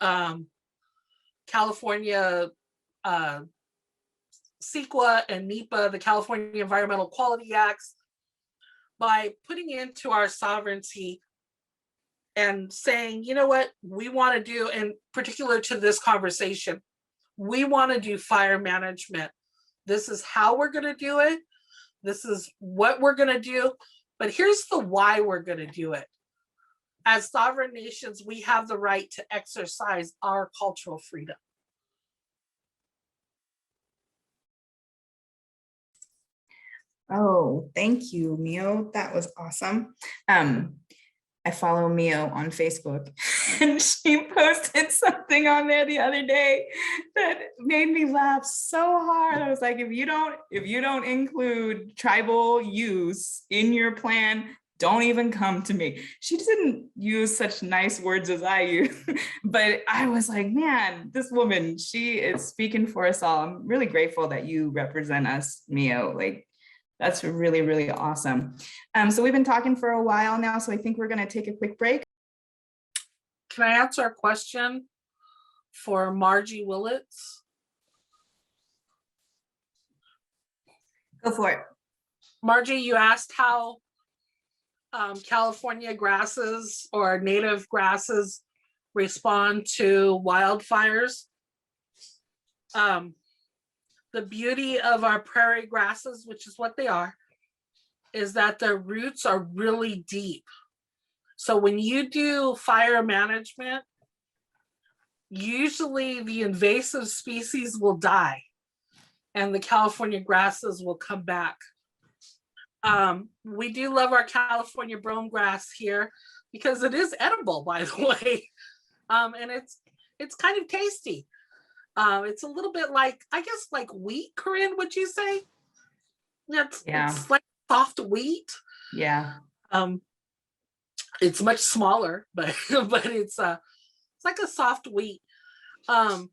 CEQA and NEPA, the California Environmental Quality Acts, by putting into our sovereignty and saying, you know what, we want to do, in particular to this conversation, we want to do fire management. This is how we're going to do it. This is what we're going to do. But here's the why we're going to do it. As sovereign nations, we have the right to exercise our cultural freedom. Oh, thank you, Meyo. That was awesome. I follow Meyo on Facebook, and she posted something on there the other day that made me laugh so hard. I was like, if you don't include tribal use in your plan, don't even come to me. She didn't use such nice words as I use, but I was like, man, this woman, she is speaking for us all. I'm really grateful that you represent us, Meyo. Like, that's really, really awesome. So we've been talking for a while now, so I think we're gonna take a quick break. Can I answer a question for Margie Willits? Go for it. Margie, you asked how California grasses or native grasses respond to wildfires. The beauty of our prairie grasses, which is what they are, is that their roots are really deep. So when you do fire management, usually the invasive species will die and the California grasses will come back. We do love our California brome grass here because it is edible, by the way. And it's kind of tasty. It's a little bit like, I guess, like wheat, Corinne, would you say? It's like soft wheat. Yeah. It's much smaller, but it's like a soft wheat. The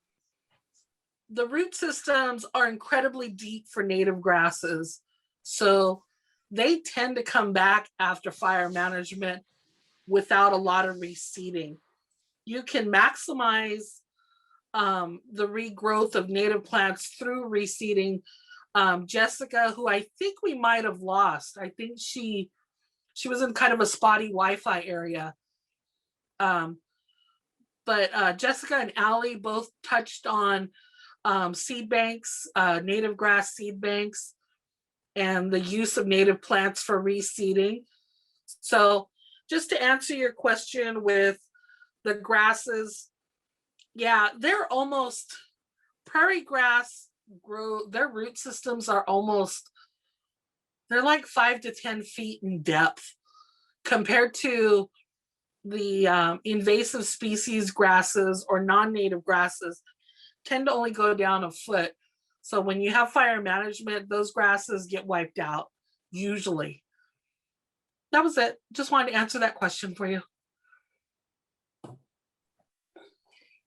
root systems are incredibly deep for native grasses, so they tend to come back after fire management without a lot of reseeding. You can maximize the regrowth of native plants through reseeding. Jessica, who I think we might have lost, I think she was in kind of a spotty Wi-Fi area. But Jessica and Allie both touched on seed banks, native grass seed banks, and the use of native plants for reseeding. So just to answer your question with the grasses, yeah, they're almost, prairie grass grow, their root systems are almost, they're like 5 to 10 feet in depth compared to the invasive species grasses or non-native grasses tend to only go down a foot. So when you have fire management, those grasses get wiped out, usually. That was it. Just wanted to answer that question for you.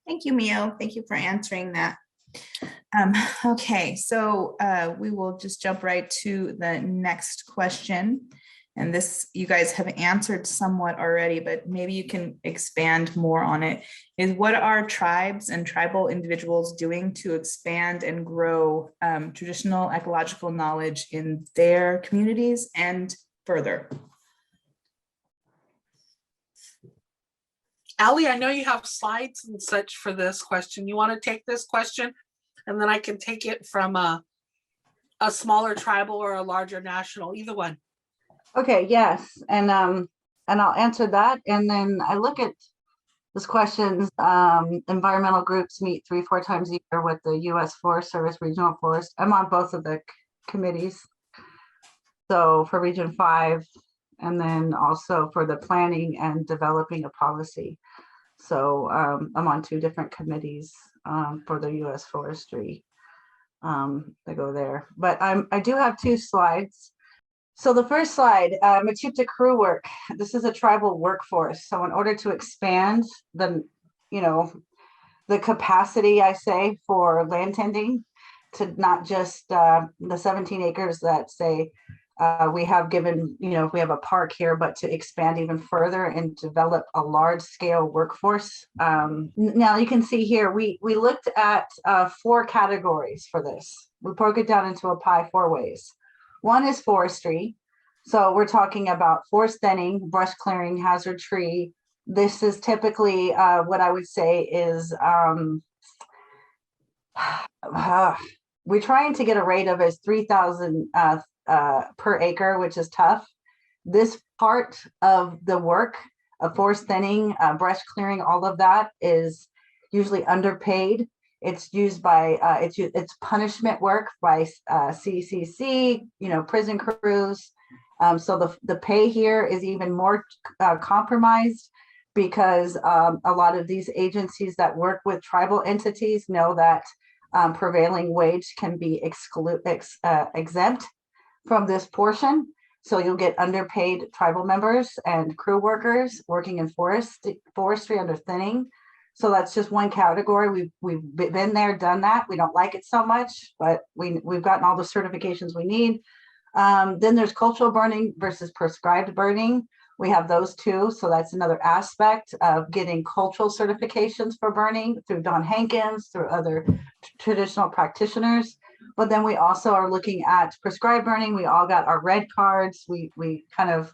Thank you, Meyo. Thank you for answering that. Okay, so we will just jump right to the next question. And this, you guys have answered somewhat already, but maybe you can expand more on it. Is what are tribes and tribal individuals doing to expand and grow traditional ecological knowledge in their communities and further? Allie, I know you have slides and such for this question. You want to take this question, and then I can take it from a smaller tribal or a larger national, either one. Okay, yes, and I'll answer that, and then I look at this questions. Environmental groups meet 3-4 times a year with the U.S. Forest Service Regional Forest. I'm on both of the committees. So for Region 5, and then also for the planning and developing a policy. So I'm on 2 different committees for the U.S. Forestry that go there. But I do have 2 slides. So the first slide, Mechuta crew work. This is a tribal workforce. So in order to expand the, the capacity, I say, for land tending to not just the 17 acres that say we have given, if we have a park here, but to expand even further and develop a large scale workforce. Now you can see here, we looked at 4 categories for this. We broke it down into a pie 4 ways. One is forestry. So we're talking about forest thinning, brush clearing, hazard tree. This is typically what I would say is we're trying to get a rate of as 3,000 per acre, which is tough. This part of the work of forest thinning, brush clearing, all of that is usually underpaid. It's used by it's punishment work by CCC, prison crews. So the pay here is even more compromised because a lot of these agencies that work with tribal entities know that prevailing wage can be exempt from this portion. So you'll get underpaid tribal members and crew workers working in forestry under thinning. So that's just one category. We've been there, done that. We don't like it so much, but we've gotten all the certifications we need. Then there's cultural burning versus prescribed burning. We have those 2. So that's another aspect of getting cultural certifications for burning through Don Hankins, through other traditional practitioners. But then we also are looking at prescribed burning. We all got our red cards. We kind of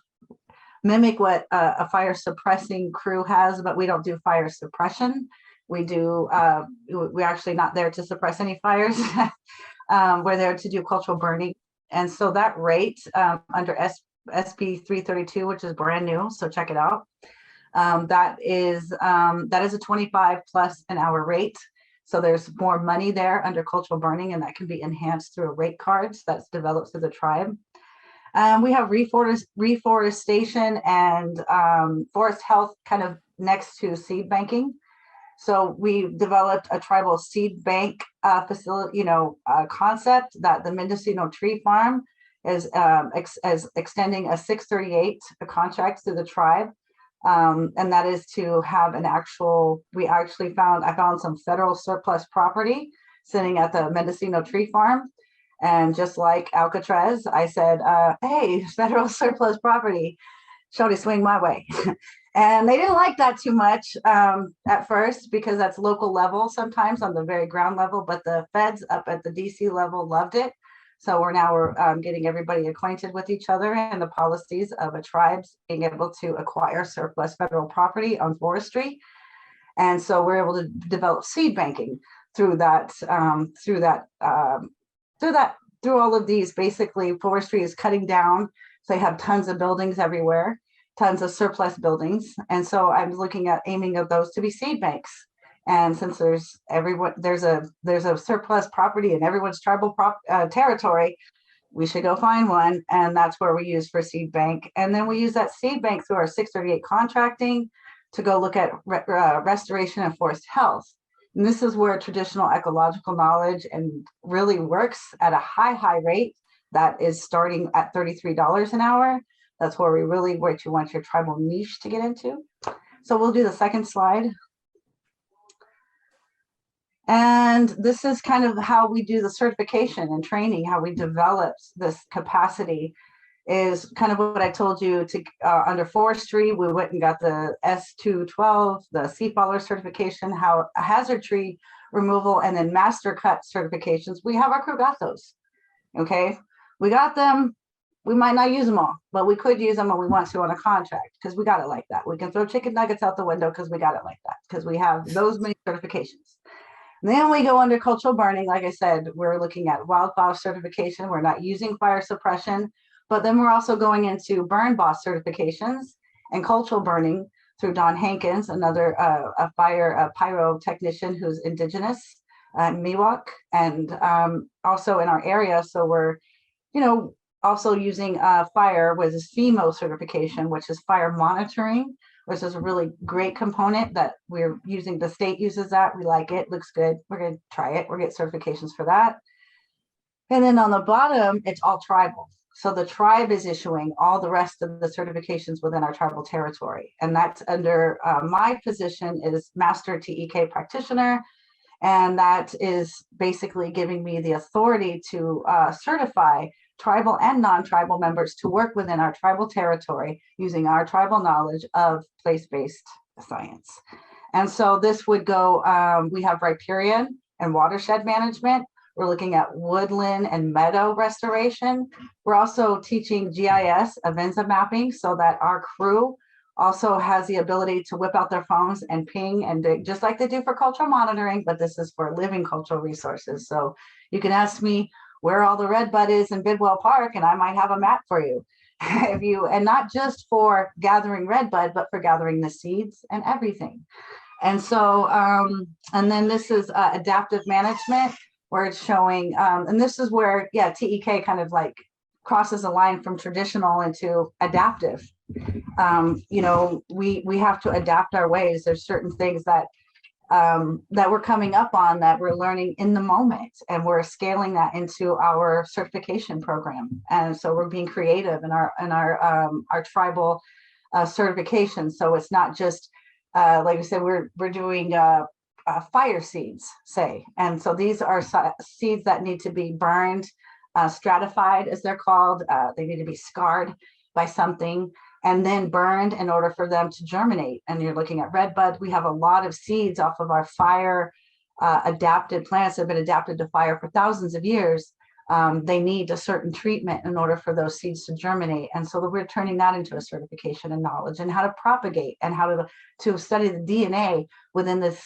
mimic what a fire suppressing crew has, but we don't do fire suppression. We do, we're actually not there to suppress any fires. We're there to do cultural burning. And so that rate under SB 332, which is brand new, so check it out. That is a 25 plus an hour rate. So there's more money there under cultural burning, and that can be enhanced through a rate cards that's developed through the tribe. We have reforestation and forest health kind of next to seed banking. So we developed a tribal seed bank facility, concept that the Mendocino Tree Farm is extending a 638 contract through the tribe. And that is to have an actual, I found some federal surplus property sitting at the Mendocino Tree Farm. And just like Alcatraz, I said, hey, federal surplus property, shorty swing my way. And they didn't like that too much at first, because that's local level sometimes on the very ground level, but the feds up at the DC level loved it. So we're getting everybody acquainted with each other and the policies of a tribe's being able to acquire surplus federal property on forestry. And so we're able to develop seed banking through all of these. Basically, forestry is cutting down. So they have tons of buildings everywhere, tons of surplus buildings. And so I'm looking at aiming of those to be seed banks. And since there's a surplus property in everyone's tribal territory, we should go find one. And that's where we use for seed bank. And then we use that seed bank through our 638 contracting to go look at restoration and forest health. And this is where traditional ecological knowledge and really works at a high rate that is starting at $33 an hour. That's where you want your tribal niche to get into. So we'll do the second slide. And this is kind of how we do the certification and training, how we develop this capacity is kind of what I told you to under forestry. We went and got the S212, the CFOLR certification, how hazard tree removal, and then master cut certifications. We have our crew got those. Okay, we got them. We might not use them all, but we could use them when we want to on a contract because we got it like that. We can throw chicken nuggets out the window because we got it like that because we have those many certifications. And then we go under cultural burning. Like I said, we're looking at wildfire certification. We're not using fire suppression, But then we're also going into burn boss certifications and cultural burning through Don Hankins, another a pyro technician who's Indigenous, Miwok, and also in our area. So we're, also using fire with this FEMO certification, which is fire monitoring, which is a really great component that we're using. The state uses that. We like it, looks good. We're going to try it. We're get certifications for that. And then on the bottom, it's all tribal. So the tribe is issuing all the rest of the certifications within our tribal territory. And that's under my position is Master TEK Practitioner. And that is basically giving me the authority to certify tribal and non-tribal members to work within our tribal territory using our tribal knowledge of place-based science. And so this would go, we have riparian and watershed management. We're looking at woodland and meadow restoration. We're also teaching GIS, Avenza mapping, so that our crew also has the ability to whip out their phones and ping and dig, just like they do for cultural monitoring, but this is for living cultural resources. So you can ask me where all the redbud is in Bidwell Park, and I might have a map for you. And not just for gathering redbud, but for gathering the seeds and everything. And so, and then this is adaptive management, where it's showing, and this is where, TEK kind of like crosses a line from traditional into adaptive. We have to adapt our ways. There's certain things that that we're coming up on that we're learning in the moment, and we're scaling that into our certification program. And so we're being creative in our tribal certification. So it's not just like I said, we're doing fire seeds, say, and so these are seeds that need to be burned, stratified as they're called. They need to be scarred by something and then burned in order for them to germinate. And you're looking at redbud. We have a lot of seeds off of our fire adapted plants that have been adapted to fire for thousands of years. They need a certain treatment in order for those seeds to germinate. And so we're turning that into a certification and knowledge, and how to propagate and how to study the DNA within the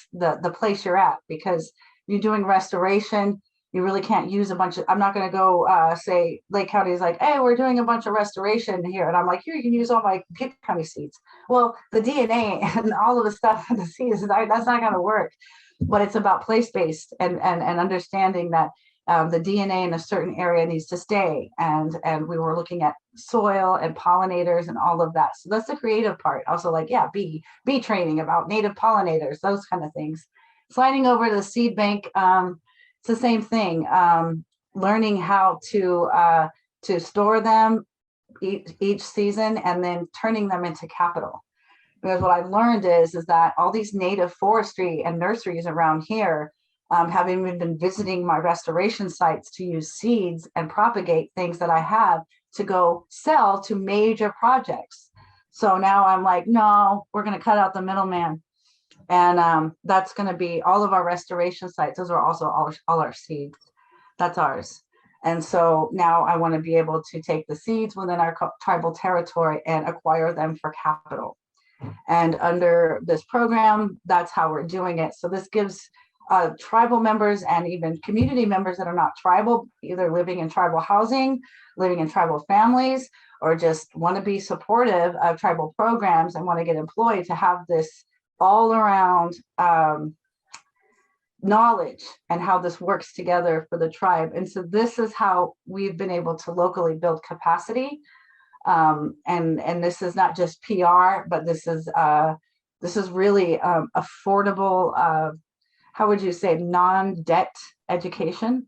place you're at, because you're doing restoration. You really can't use a bunch of, I'm not going to go say Lake County is like, hey, we're doing a bunch of restoration here. And I'm like, here, you can use all my Pitt County seeds. Well, the DNA and all of the stuff in the seeds, that's not going to work. But it's about place-based and understanding that the DNA in a certain area needs to stay. And we were looking at soil and pollinators and all of that. So that's the creative part. Also like, bee training about native pollinators, those kind of things. Sliding over to the seed bank, it's the same thing. Learning how to store them each season and then turning them into capital. Because what I've learned is that all these native forestry and nurseries around here, having been visiting my restoration sites to use seeds and propagate things that I have to go sell to major projects. So now I'm like, no, we're going to cut out the middleman. And that's going to be all of our restoration sites. Those are also all our seeds. That's ours. And so now I want to be able to take the seeds within our tribal territory and acquire them for capital. And under this program, that's how we're doing it. So this gives tribal members and even community members that are not tribal, either living in tribal housing, living in tribal families, or just want to be supportive of tribal programs and want to get employed, to have this all around knowledge and how this works together for the tribe. And so this is how we've been able to locally build capacity. And this is not just PR, but this is really affordable, how would you say, non-debt education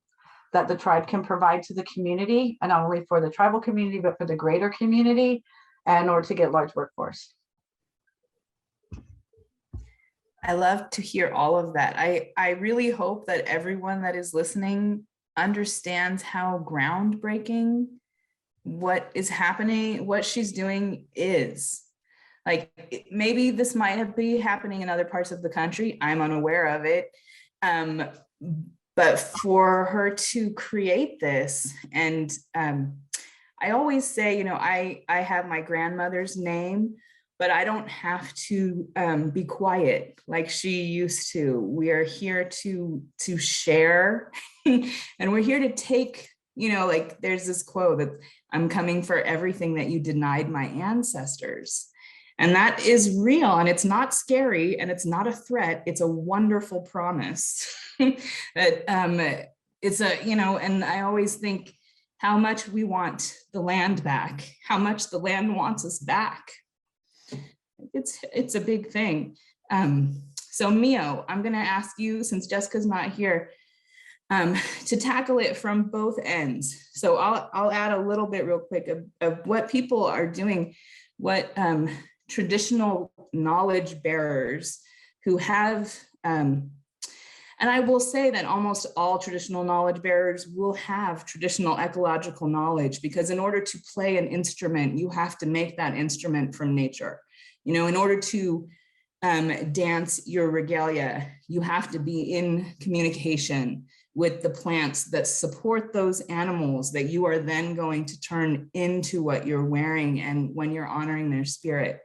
that the tribe can provide to the community, and not only for the tribal community, but for the greater community, in order to get large workforce. I love to hear all of that. I really hope that everyone that is listening understands how groundbreaking what is happening, what she's doing is. Like, maybe this might be happening in other parts of the country. I'm unaware of it. But for her to create this, and I always say, I have my grandmother's name, but I don't have to be quiet like she used to. We are here to share, and we're here to take You know, like there's this quote that I'm coming for everything that you denied my ancestors. And that is real, and it's not scary, and it's not a threat. It's a wonderful promise that it's a, you know, and I always think how much we want the land back, how much the land wants us back. It's a big thing. So Meyo, I'm gonna ask you, since Jessica's not here, to tackle it from both ends. So I'll add a little bit real quick of what people are doing, what traditional knowledge bearers who have, and I will say that almost all traditional knowledge bearers will have traditional ecological knowledge, because in order to play an instrument, you have to make that instrument from nature. You know, in order to dance your regalia, you have to be in communication with the plants that support those animals that you are then going to turn into what you're wearing and when you're honoring their spirit.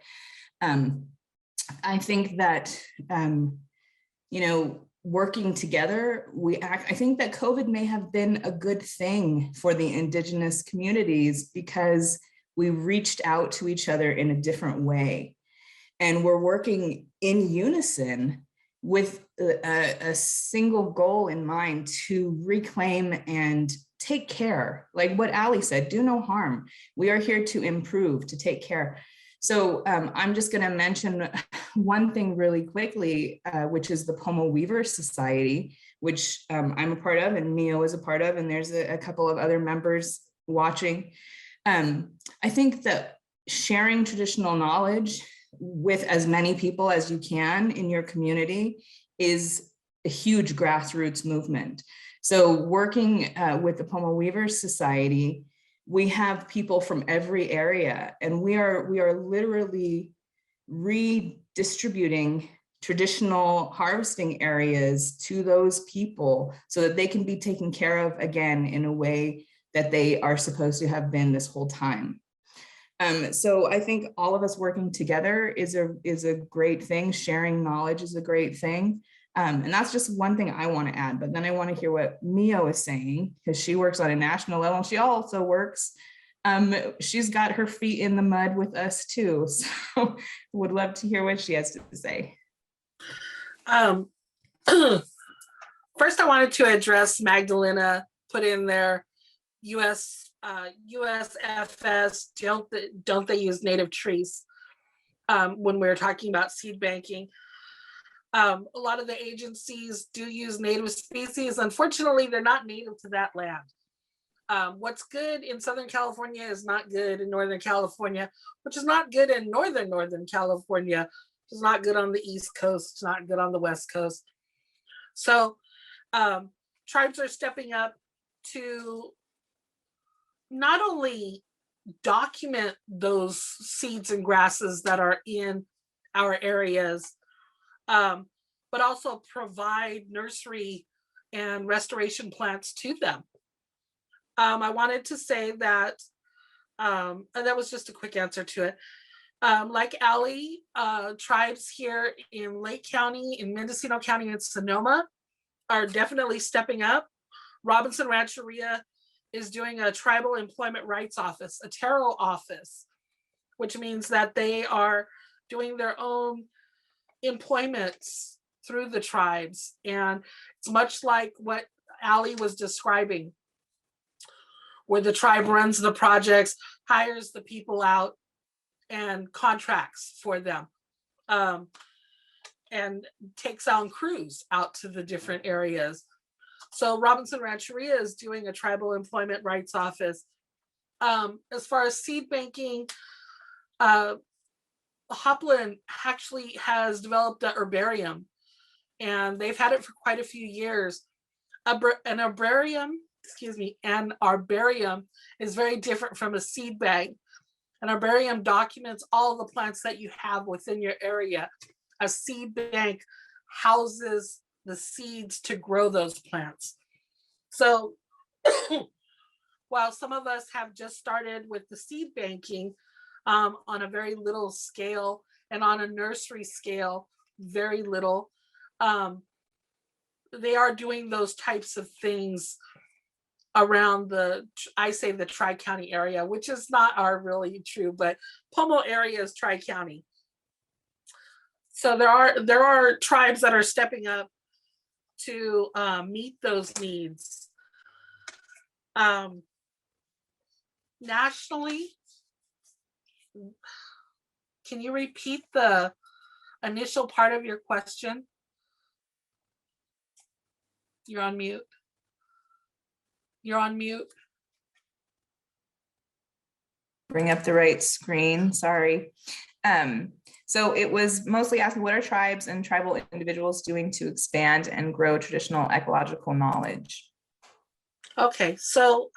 I think that, you know, working together, I think that COVID may have been a good thing for the Indigenous communities, because we reached out to each other in a different way. And we're working in unison with a single goal in mind to reclaim and take care. Like what Ali said, do no harm. We are here to improve, to take care. So I'm just going to mention one thing really quickly, which is the Pomo Weaver Society, which I'm a part of and Meyo is a part of, and there's a couple of other members watching. I think that sharing traditional knowledge with as many people as you can in your community is a huge grassroots movement. So working with the Pomo Weaver Society, we have people from every area, and we are literally redistributing traditional harvesting areas to those people so that they can be taken care of again in a way that they are supposed to have been this whole time. So I think all of us working together is a great thing. Sharing knowledge is a great thing. And that's just one thing I want to add, but then I want to hear what Meyo is saying, because she works on a national level. She also works, she's got her feet in the mud with us too. So would love to hear what she has to say. First, I wanted to address Magdalena put in there USFS, don't they use native trees when we were talking about seed banking. A lot of the agencies do use native species. Unfortunately, they're not native to that land. What's good in Southern California is not good in Northern California, which is not good in Northern California, which is not good on the East Coast, it's not good on the West Coast. So tribes are stepping up to not only document those seeds and grasses that are in our areas, but also provide nursery and restoration plants to them. I wanted to say that, and that was just a quick answer to it. Like Ali, tribes here in Lake County, in Mendocino County, and Sonoma are definitely stepping up. Robinson Rancheria is doing a tribal employment rights office, a TERO office, which means that they are doing their own employments through the tribes. And it's much like what Ali was describing, where the tribe runs the projects, hires the people out, and contracts for them, and takes on crews out to the different areas. So Robinson Rancheria is doing a tribal employment rights office. As far as seed banking, Hopland actually has developed an herbarium, and they've had it for quite a few years. An herbarium is very different from a seed bank. An herbarium documents all the plants that you have within your area. A seed bank houses the seeds to grow those plants. So while some of us have just started with the seed banking on a very little scale, and on a nursery scale, very little, they are doing those types of things around I say the Tri-County area, which is not our really true, but Pomo area is Tri-County. So there are tribes that are stepping up to meet those needs. Nationally, can you repeat the initial part of your question? You're on mute. You're on mute. Bring up the right screen, sorry. So it was mostly asking, what are tribes and tribal individuals doing to expand and grow traditional ecological knowledge? Okay, so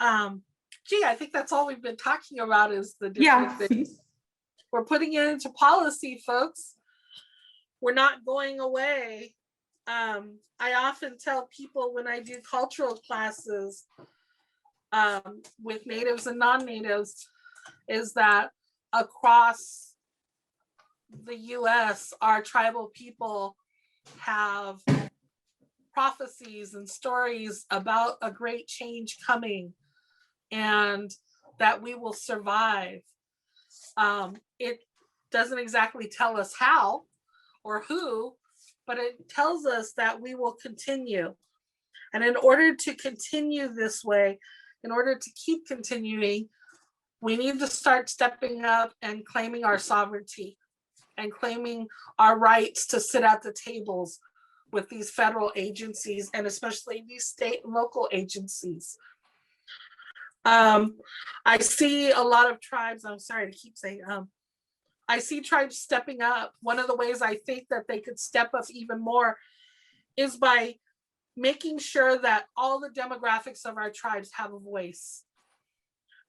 gee, I think that's all we've been talking about is the different things. We're putting it into policy, folks. We're not going away. I often tell people when I do cultural classes with natives and non-natives is that across the US, our tribal people have prophecies and stories about a great change coming and that we will survive. It doesn't exactly tell us how or who, but it tells us that we will continue. And in order to continue this way, in order to keep continuing, we need to start stepping up and claiming our sovereignty and claiming our rights to sit at the tables with these federal agencies and especially these state and local agencies. I see a lot of tribes, I'm sorry to keep saying, I see tribes stepping up. One of the ways I think that they could step up even more is by making sure that all the demographics of our tribes have a voice.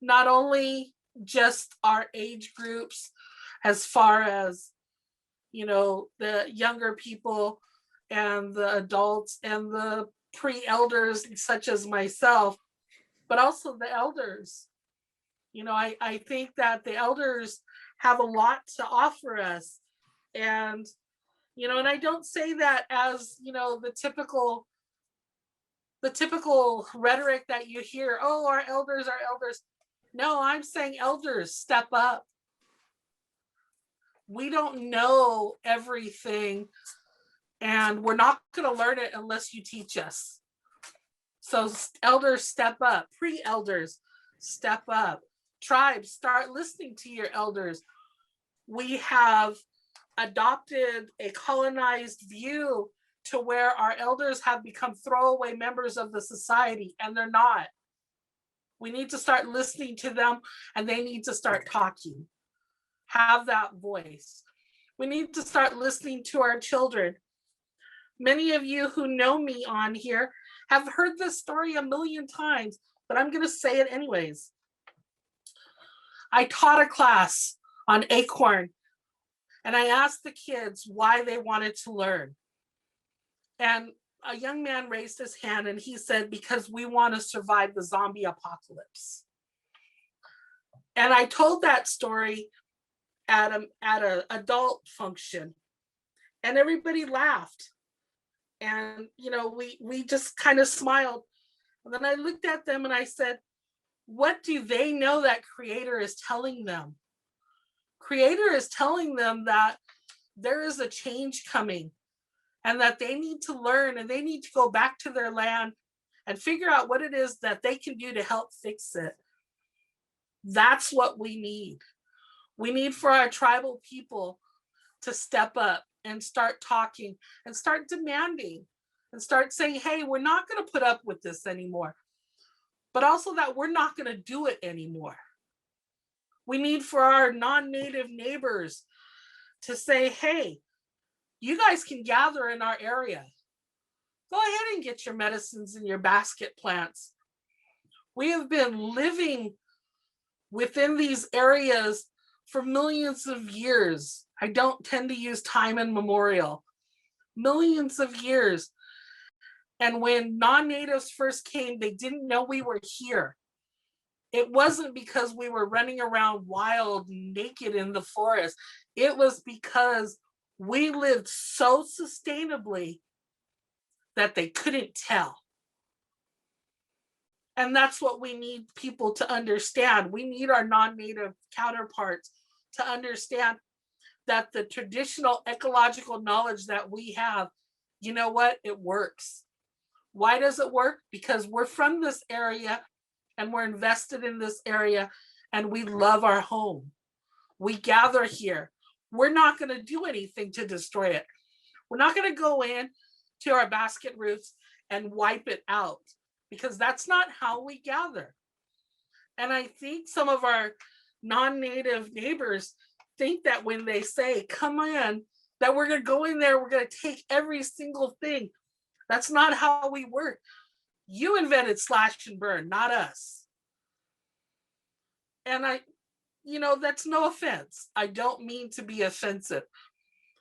Not only just our age groups, as far as, you know, the younger people and the adults and the pre-elders such as myself, but also the elders. You know, I think that the elders have a lot to offer us. And, you know, and I don't say that as, you know, the typical rhetoric that you hear, oh, our elders. No, I'm saying elders, step up. We don't know everything and we're not going to learn it unless you teach us. So elders, step up. Pre-elders, step up. Tribes, start listening to your elders. We have adopted a colonized view to where our elders have become throwaway members of the society, and they're not. We need to start listening to them, and they need to start talking. Have that voice. We need to start listening to our children. Many of you who know me on here have heard this story a million times, but I'm going to say it anyways. I taught a class on acorn, and I asked the kids why they wanted to learn. And a young man raised his hand and he said, because we want to survive the zombie apocalypse. And I told that story at an adult function, and everybody laughed. And, you know, we just kind of smiled. And then I looked at them and I said, what do they know that Creator is telling them? Creator is telling them that there is a change coming and that they need to learn and they need to go back to their land and figure out what it is that they can do to help fix it. That's what we need. We need for our tribal people to step up and start talking and start demanding and start saying, hey, we're not going to put up with this anymore, but also that we're not going to do it anymore. We need for our non-native neighbors to say, hey, you guys can gather in our area. Go ahead and get your medicines and your basket plants. We have been living within these areas for millions of years. I don't tend to use time immemorial. Millions of years. And when non-natives first came, they didn't know we were here. It wasn't because we were running around wild, naked in the forest. It was because we lived so sustainably that they couldn't tell. And that's what we need people to understand. We need our non-native counterparts to understand that the traditional ecological knowledge that we have, you know what, it works. Why does it work? Because we're from this area and we're invested in this area and we love our home. We gather here. We're not going to do anything to destroy it. We're not going to go in to our basket roofs and wipe it out, because that's not how we gather. And I think some of our non-native neighbors think that when they say, come in, that we're going to go in there, we're going to take every single thing. That's not how we work. You invented slash and burn, not us. And that's no offense. I don't mean to be offensive.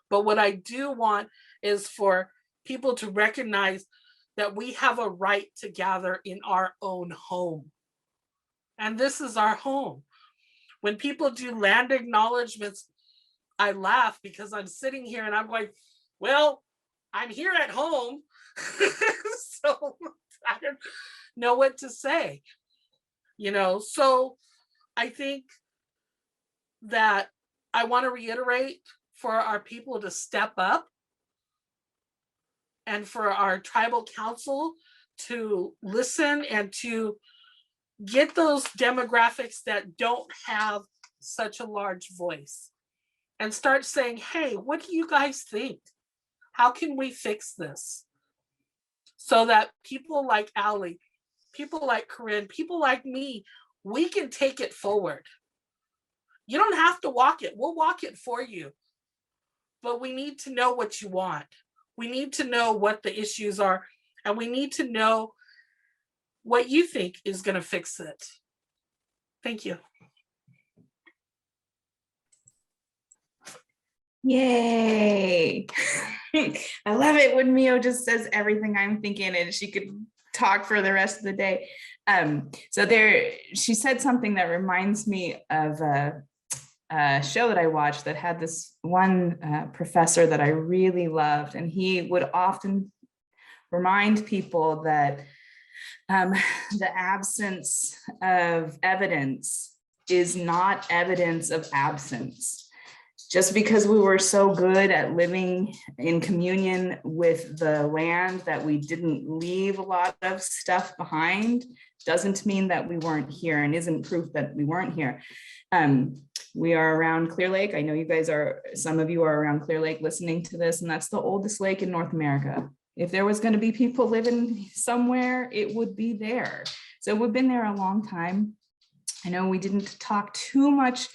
But what I do want is for people to recognize that we have a right to gather in our own home. And this is our home. When people do land acknowledgements, I laugh because I'm sitting here and I'm going, well, I'm here at home. So I don't know what to say. So I think that I want to reiterate for our people to step up and for our tribal council to listen and to get those demographics that don't have such a large voice and start saying, hey, what do you guys think? How can we fix this? So that people like Allie, people like Corinne, people like me, we can take it forward. You don't have to walk it. We'll walk it for you. But we need to know what you want. We need to know what the issues are, and we need to know what you think is going to fix it. Thank you. Yay. I love it when Meyo just says everything I'm thinking and she could talk for the rest of the day. She said something that reminds me of a show that I watched that had this one professor that I really loved, and he would often remind people that the absence of evidence is not evidence of absence. Just because we were so good at living in communion with the land that we didn't leave a lot of stuff behind doesn't mean that we weren't here, and isn't proof that we weren't here. We are around Clear Lake. I know you guys are, some of you are around Clear Lake listening to this, and that's the oldest lake in North America. If there was going to be people living somewhere, it would be there. So we've been there a long time. I know we didn't talk too much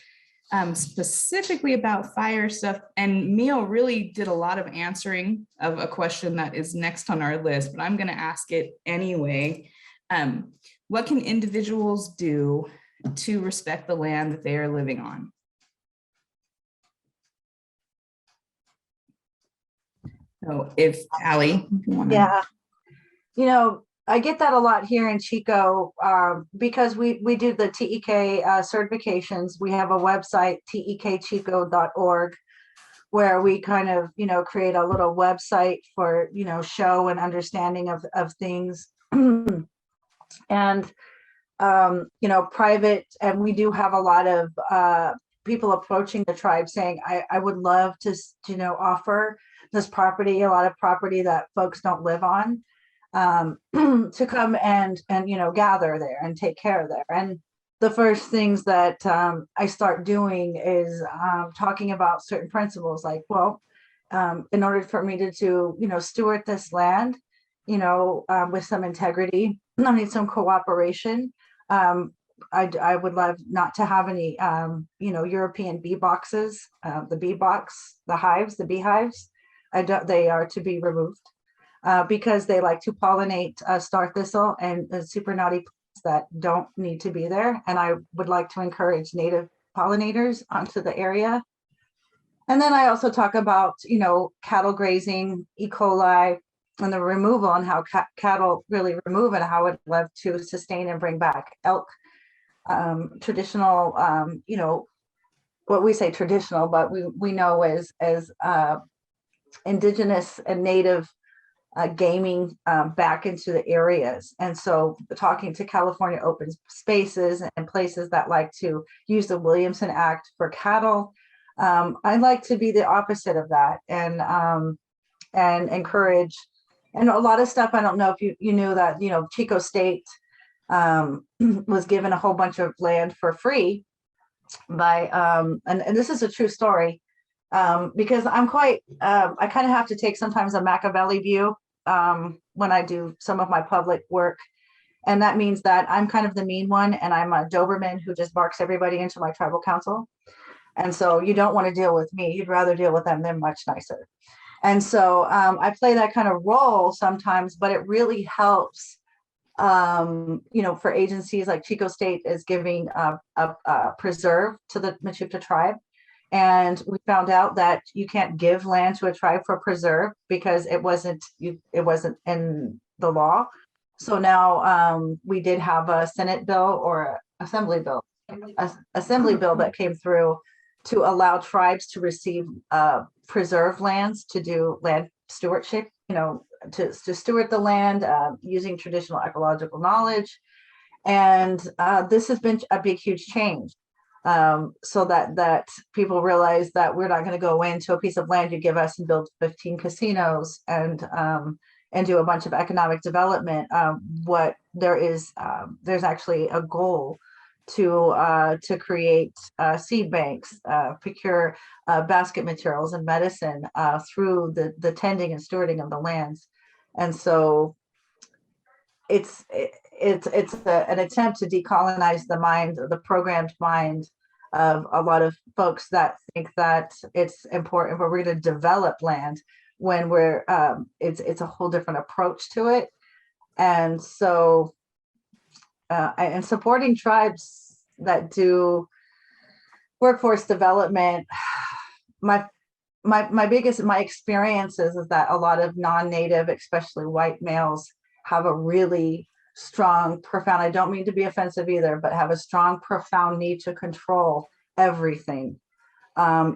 specifically about fire stuff, and Meyo really did a lot of answering of a question that is next on our list, but I'm going to ask it anyway. What can individuals do to respect the land that they are living on? So if Allie, if you want to. Yeah, I get that a lot here in Chico because we do the TEK certifications. We have a website, tekchico.org, where we kind of, create a little website for, show and understanding of things. And, private, and we do have a lot of people approaching the tribe saying, I would love to, offer this property, a lot of property that folks don't live on, to come and gather there and take care of there. And the first things that I start doing is talking about certain principles, like, well, in order for me to steward this land, with some integrity, I need some cooperation. I would love not to have any, European bee boxes, the bee box, the hives, the beehives. They are to be removed. Because they like to pollinate star thistle and super naughty plants that don't need to be there. And I would like to encourage native pollinators onto the area. And then I also talk about, cattle grazing, E. coli, and the removal, and how cattle really remove, and how I would love to sustain and bring back elk, traditional, what we say traditional, but we know as indigenous and native gaming back into the areas. And so talking to California open spaces and places that like to use the Williamson Act for cattle, I'd like to be the opposite of that and encourage, and a lot of stuff. I don't know if you knew that, Chico State was given a whole bunch of land for free by, and this is a true story, because I'm quite, I kind of have to take sometimes a Machiavelli view when I do some of my public work. And that means that I'm kind of the mean one, and I'm a Doberman who just barks everybody into my tribal council. And so you don't want to deal with me. You'd rather deal with them. They're much nicer. And so I play that kind of role sometimes, but it really helps, for agencies like Chico State is giving a preserve to the Mechoopda tribe. And we found out that you can't give land to a tribe for preserve because it wasn't in the law. So now we did have a Senate bill or assembly bill that came through to allow tribes to receive preserved lands to do land stewardship, to steward the land using traditional ecological knowledge. And this has been a big, huge change. So that people realize that we're not going to go into a piece of land you give us and build 15 casinos and do a bunch of economic development. What there is, there's actually a goal to create seed banks, procure basket materials and medicine through the tending and stewarding of the lands. And so it's an attempt to decolonize the mind, the programmed mind of a lot of folks that think that it's important, but we're going to develop land when we're it's a whole different approach to it. And so and supporting tribes that do workforce development, my experiences is that a lot of non-native, especially white males, have a really strong, profound, I don't mean to be offensive either, but have a strong, profound need to control everything.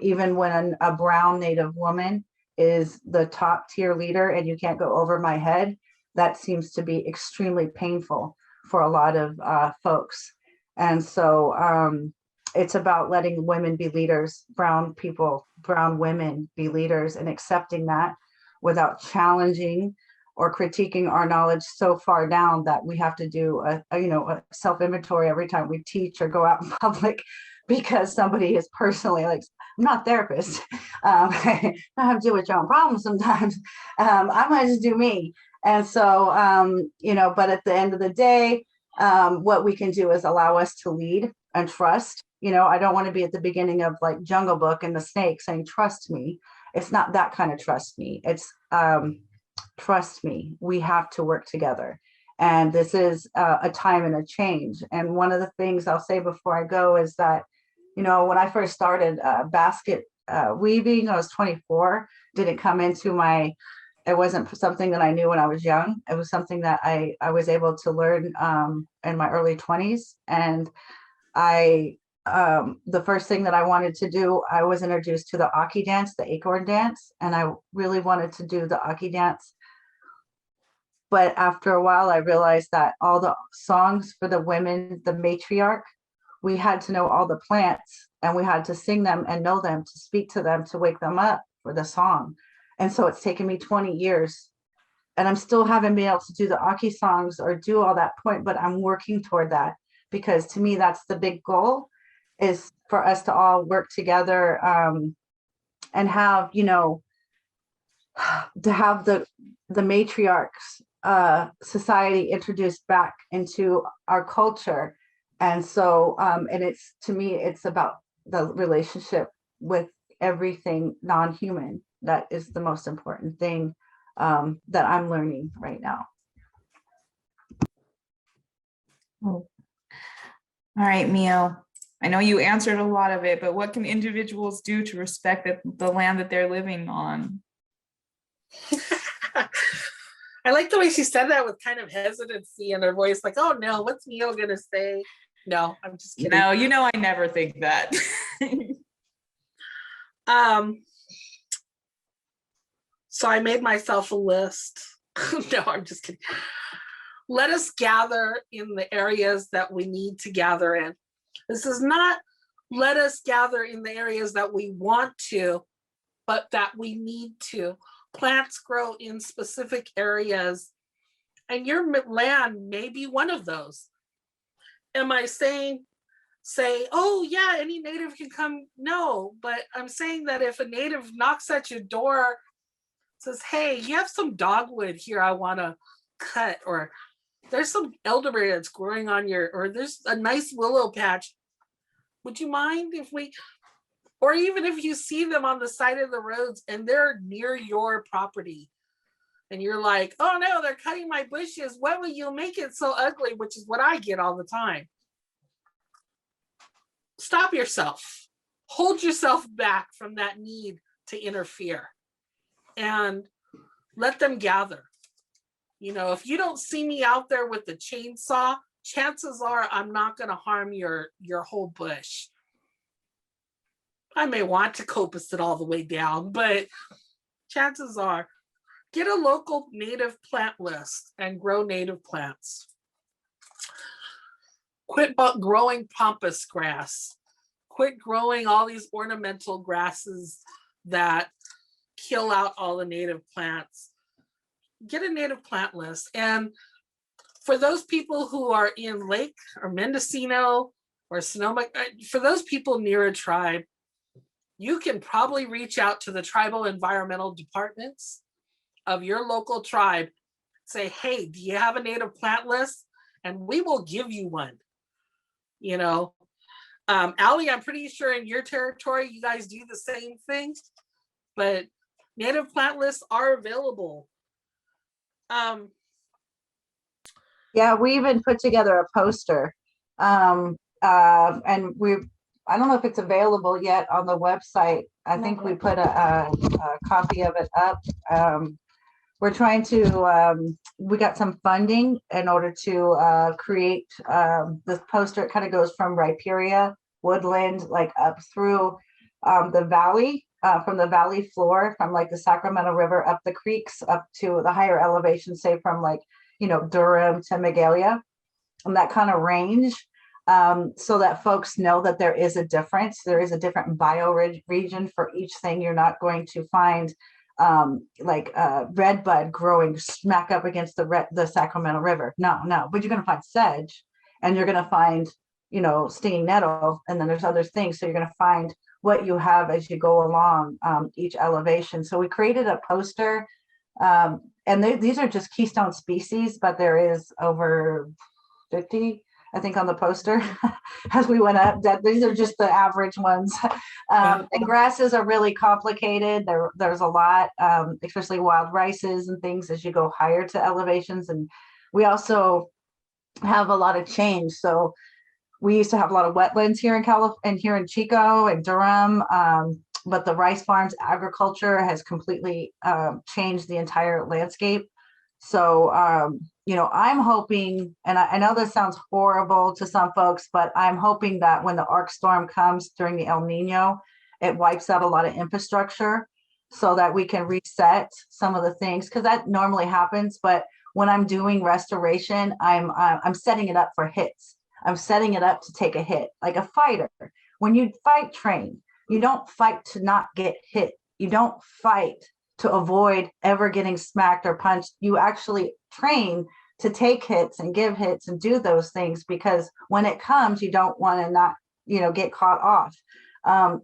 Even when a brown native woman is the top tier leader and you can't go over my head, that seems to be extremely painful for a lot of folks. And so it's about letting women be leaders, brown people, brown women be leaders, and accepting that without challenging or critiquing our knowledge so far down that we have to do a self-inventory every time we teach or go out in public because somebody is personally like, I'm not a therapist. I have to deal with your own problems sometimes. I might just do me. And so, but at the end of the day, what we can do is allow us to lead and trust. I don't want to be at the beginning of like Jungle Book and the snake saying, trust me. It's not that kind of trust me. It's trust me, we have to work together. And this is a time and a change. And one of the things I'll say before I go is that, when I first started basket weaving, I was 24, didn't come into it wasn't something that I knew when I was young. It was something that I was able to learn in my early 20s. And the first thing that I wanted to do, I was introduced to the Aki dance, the acorn dance, and I really wanted to do the Aki dance. But after a while, I realized that all the songs for the women, the matriarch, we had to know all the plants and we had to sing them and know them, to speak to them, to wake them up for the song. And so it's taken me 20 years and I'm still haven't been able to do the Aki songs or do all that point, but I'm working toward that, because to me, that's the big goal, is for us to all work together and have, to have the matriarchs society introduced back into our culture. And so, and it's, to me, it's about the relationship with everything non-human. That is the most important thing that I'm learning right now. Oh. All right, Meyo. I know you answered a lot of it, but what can individuals do to respect the land that they're living on? I like the way she said that with kind of hesitancy in her voice, like, oh no, what's Meyo gonna say? No, I'm just kidding. No, I never think that. So I made myself a list No, I'm just kidding. Let us gather in the areas that we need to gather in. This is not let us gather in the areas that we want to, but that we need to. Plants grow in specific areas, and your land may be one of those. Am I saying, oh yeah, any native can come? No, but I'm saying that if a native knocks at your door, says, hey, you have some dogwood here I want to cut, or there's some elderberry that's growing on your, or there's a nice willow patch. Would you mind if we, or even if you see them on the side of the roads and they're near your property and you're like, oh no, they're cutting my bushes. What will you make it so ugly? Which is what I get all the time. Stop yourself. Hold yourself back from that need to interfere and let them gather. You know, if you don't see me out there with the chainsaw, chances are I'm not going to harm your whole bush. I may want to coppice it all the way down, but chances are, get a local native plant list and grow native plants. Quit growing pampas grass. Quit growing all these ornamental grasses that kill out all the native plants. Get a native plant list. And for those people who are in Lake or Mendocino or Sonoma, for those people near a tribe, you can probably reach out to the tribal environmental departments of your local tribe. Say, hey, do you have a native plant list? And we will give you one. You know, Allie, I'm pretty sure in your territory, you guys do the same thing, but native plant lists are available. Yeah, we even put together a poster. And I don't know if it's available yet on the website. I think we put a copy of it up. We're trying to, we got some funding in order to create this poster. It kind of goes from Riparian woodland, like up through the valley, from the valley floor, from like the Sacramento River up the creeks, up to the higher elevation, say from like, you know, Durham to Magalia, and that kind of range. So that folks know that there is a difference. There is a different bioregion for each thing. You're not going to find redbud growing smack up against the Sacramento River. No, but you're going to find sedge, and you're going to find, you know, stinging nettle, and then there's other things. So you're going to find what you have as you go along each elevation. So we created a poster, and these are just keystone species, but there is over 50, I think, on the poster as we went up. That these are just the average ones. And grasses are really complicated. There's a lot, especially wild rices and things as you go higher to elevations. And we also have a lot of change. So we used to have a lot of wetlands here in California and here in Chico and Durham. But the rice farms agriculture has completely changed the entire landscape. So, you know, I'm hoping, and I know this sounds horrible to some folks, but I'm hoping that when the arc storm comes during the El Nino, it wipes out a lot of infrastructure so that we can reset some of the things, because that normally happens. But when I'm doing restoration, I'm setting it up for hits. I'm setting it up to take a hit, like a fighter. When you fight train, you don't fight to not get hit. You don't fight to avoid ever getting smacked or punched. You actually train to take hits and give hits and do those things, because when it comes, you don't want to not, you know, get caught off.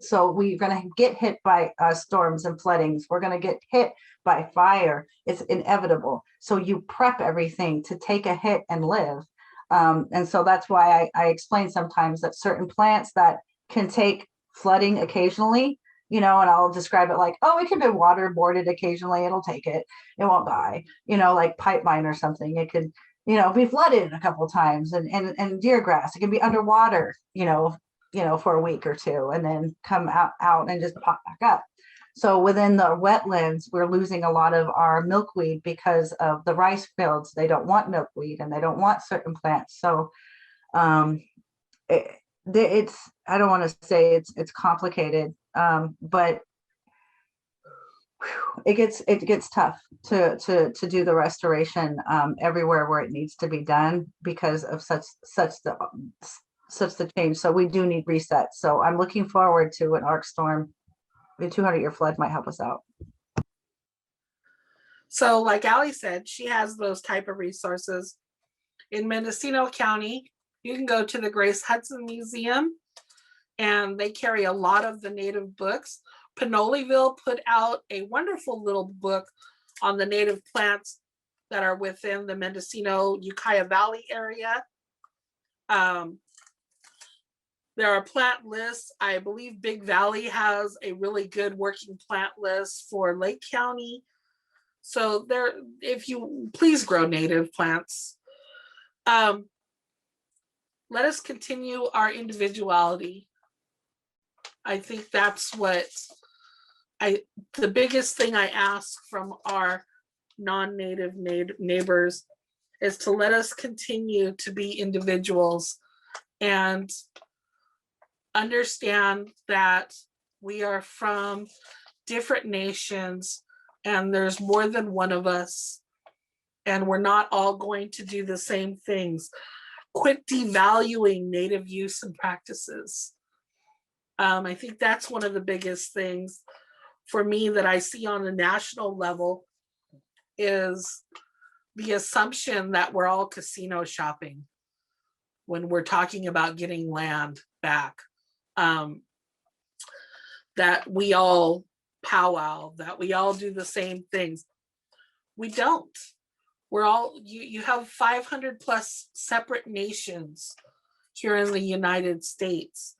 So we're going to get hit by storms and floodings. We're going to get hit by fire. It's inevitable. So you prep everything to take a hit and live. And so that's why I explain sometimes that certain plants that can take flooding occasionally, you know, and I'll describe it like, oh, it can be waterboarded occasionally. It'll take it. It won't die, you know, like pipeline or something. It could, you know, be flooded a couple of times, and deer grass. It can be underwater, you know, for a week or two, and then come out and just pop back up. So within the wetlands, we're losing a lot of our milkweed because of the rice fields. They don't want milkweed and they don't want certain plants. So it's, I don't want to say it's complicated, but it gets tough to do the restoration everywhere where it needs to be done because of such the change. So we do need resets. So I'm looking forward to an arc storm. The 200-year flood might help us out. So like Ali said, she has those type of resources. In Mendocino County, you can go to the Grace Hudson Museum, and they carry a lot of the native books. Pinoleville put out a wonderful little book on the native plants that are within the Mendocino Ukiah Valley area. There are plant lists. I believe Big Valley has a really good working plant list for Lake County. So there, if you please grow native plants. Let us continue our individuality. I think that's what the biggest thing I ask from our non-native neighbors is to let us continue to be individuals and understand that we are from different nations and there's more than one of us, and we're not all going to do the same things. Quit devaluing native use and practices. I think that's one of the biggest things for me that I see on a national level is the assumption that we're all casino shopping when we're talking about getting land back. That we all powwow, that we all do the same things. We don't. We're all, you have 500 plus separate nations here in the United States.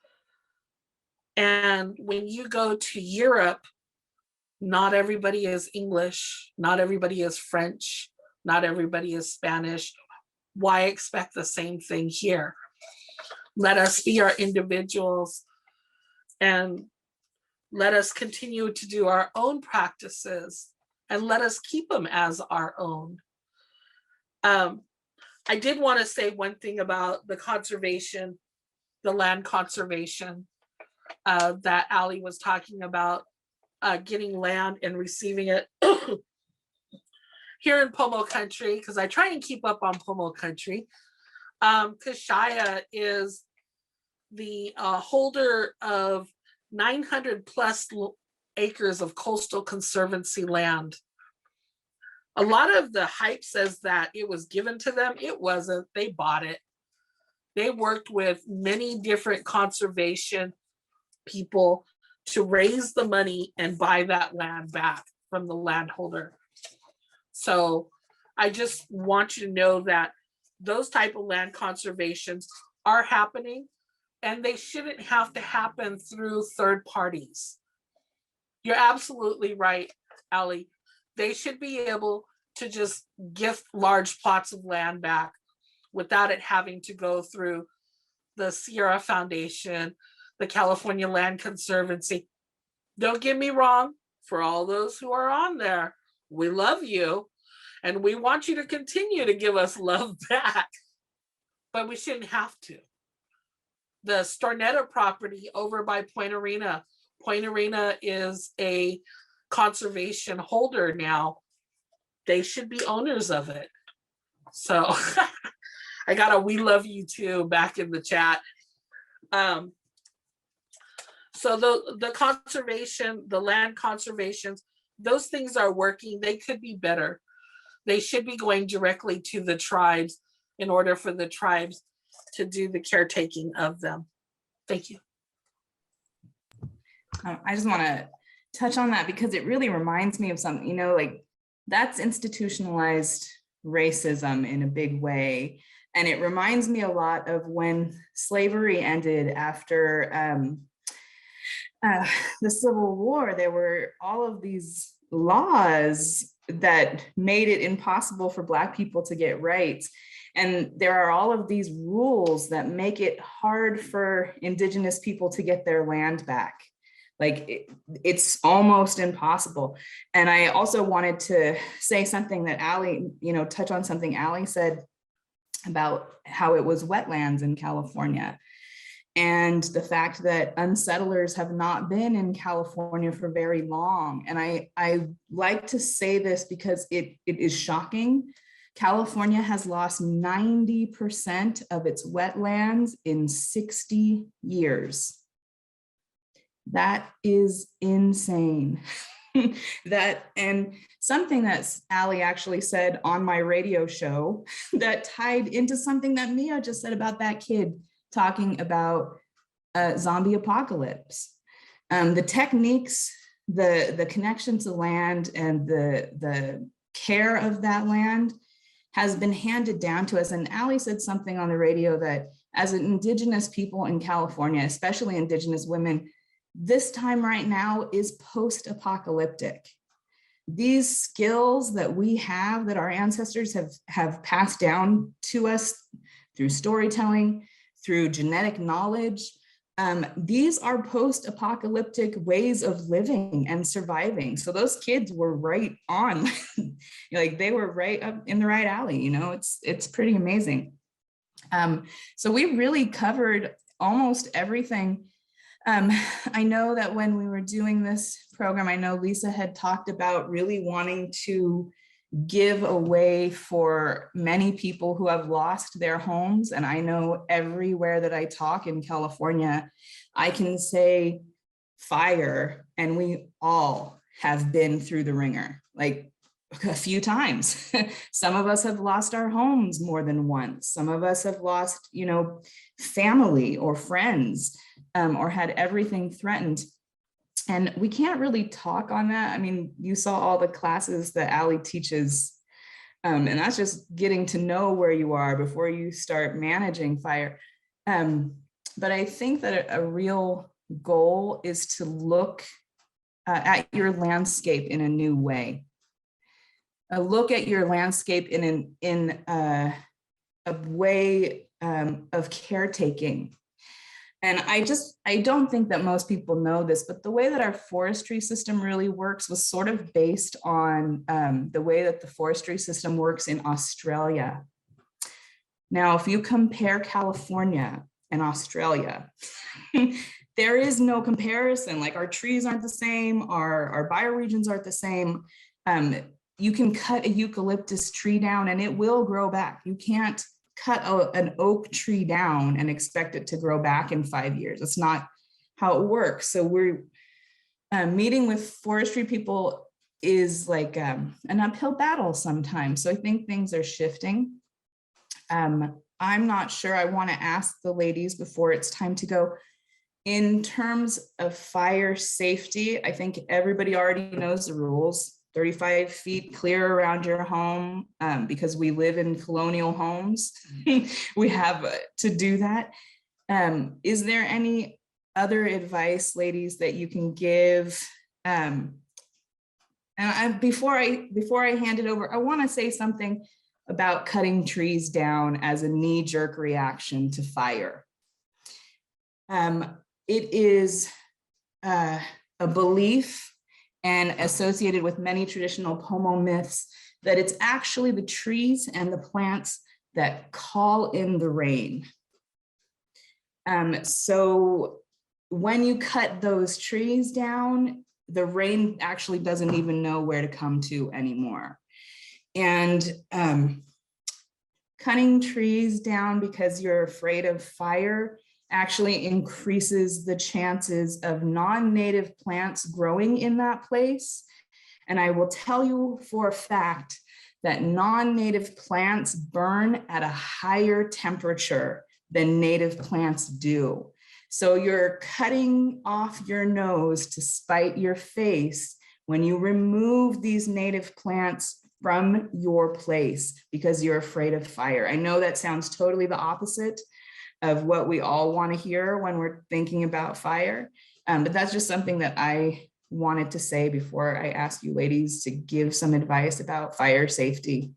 And when you go to Europe, not everybody is English, not everybody is French, not everybody is Spanish. Why expect the same thing here? Let us be our individuals and let us continue to do our own practices and let us keep them as our own. I did want to say one thing about the conservation, the land conservation that Ali was talking about, getting land and receiving it here in Pomo country, because I try and keep up on Pomo country, because Shia is the holder of 900 plus acres of coastal conservancy land. A lot of the hype says that it was given to them. It wasn't. They bought it. They worked with many different conservation people to raise the money and buy that land back from the landholder. So I just want you to know that those type of land conservations are happening, and they shouldn't have to happen through third parties. You're absolutely right, Ali. They should be able to just gift large plots of land back without it having to go through the Sierra Foundation, the California Land Conservancy. Don't get me wrong, for all those who are on there, we love you and we want you to continue to give us love back, but we shouldn't have to. The Stornetta property over by Point Arena is a conservation holder now. They should be owners of it. So I got a "we love you too" back in the chat. So the conservation, the land conservations, those things are working. They could be better. They should be going directly to the tribes in order for the tribes to do the caretaking of them. Thank you. I just want to touch on that because it really reminds me of something, you know, like that's institutionalized racism in a big way. And it reminds me a lot of when slavery ended after the Civil War. There were all of these laws that made it impossible for Black people to get rights. And there are all of these rules that make it hard for Indigenous people to get their land back. Like it's almost impossible. And I also wanted to say something that Ali, you know, touch on something Ali said about how it was wetlands in California. and the fact that unsettlers have not been in California for very long. And I like to say this because it is shocking. California has lost 90% of its wetlands in 60 years. That is insane. And something that Allie actually said on my radio show that tied into something that Mia just said about that kid talking about zombie apocalypse. The techniques, the connection to land and the care of that land has been handed down to us. And Allie said something on the radio that as an Indigenous people in California, especially Indigenous women, this time right now is post-apocalyptic. These skills that we have, that our ancestors have passed down to us through storytelling, through genetic knowledge, these are post-apocalyptic ways of living and surviving. So those kids were right on, like they were right up in the right alley, you know, it's pretty amazing. So we really covered almost everything. I know that when we were doing this program, I know Lisa had talked about really wanting to give a way for many people who have lost their homes. And I know everywhere that I talk in California, I can say fire, and we all have been through the ringer, like a few times. Some of us have lost our homes more than once. Some of us have lost, you know, family or friends, or had everything threatened. And we can't really talk on that. I mean, you saw all the classes that Allie teaches, and that's just getting to know where you are before you start managing fire. But I think that a real goal is to look at your landscape in a new way. Look at your landscape in a way of caretaking. And I don't think that most people know this, but the way that our forestry system really works was sort of based on the way that the forestry system works in Australia. Now, if you compare California and Australia, there is no comparison. Like our trees aren't the same, our bioregions aren't the same. You can cut a eucalyptus tree down and it will grow back. You can't cut an oak tree down and expect it to grow back in 5 years. That's not how it works. So we're meeting with forestry people is like an uphill battle sometimes. So I think things are shifting. I'm not sure. I want to ask the ladies before it's time to go. In terms of fire safety, I think everybody already knows the rules. 35 feet clear around your home, because we live in colonial homes. We have to do that. Is there any other advice, ladies, that you can give? And before I hand it over, I want to say something about cutting trees down as a knee-jerk reaction to fire. It is a belief and associated with many traditional Pomo myths that it's actually the trees and the plants that call in the rain. So when you cut those trees down, the rain actually doesn't even know where to come to anymore. And cutting trees down because you're afraid of fire actually increases the chances of non-native plants growing in that place. And I will tell you for a fact that non-native plants burn at a higher temperature than native plants do. So you're cutting off your nose to spite your face when you remove these native plants from your place because you're afraid of fire. I know that sounds totally the opposite of what we all want to hear when we're thinking about fire. But that's just something that I wanted to say before I ask you ladies to give some advice about fire safety.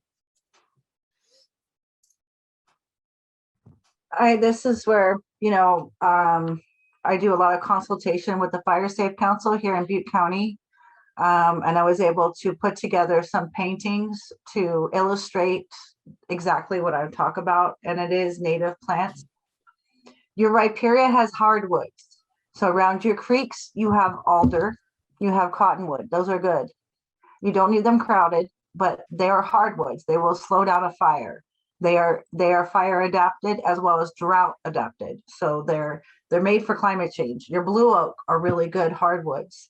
This is where, you know, I do a lot of consultation with the Fire Safe Council here in Butte County. And I was able to put together some paintings to illustrate exactly what I talk about. And it is native plants. Your riparian has hardwoods. So around your creeks, you have alder, you have cottonwood. Those are good. You don't need them crowded, but they are hardwoods. They will slow down a fire. They are fire adapted as well as drought adapted. So they're made for climate change. Your blue oak are really good hardwoods.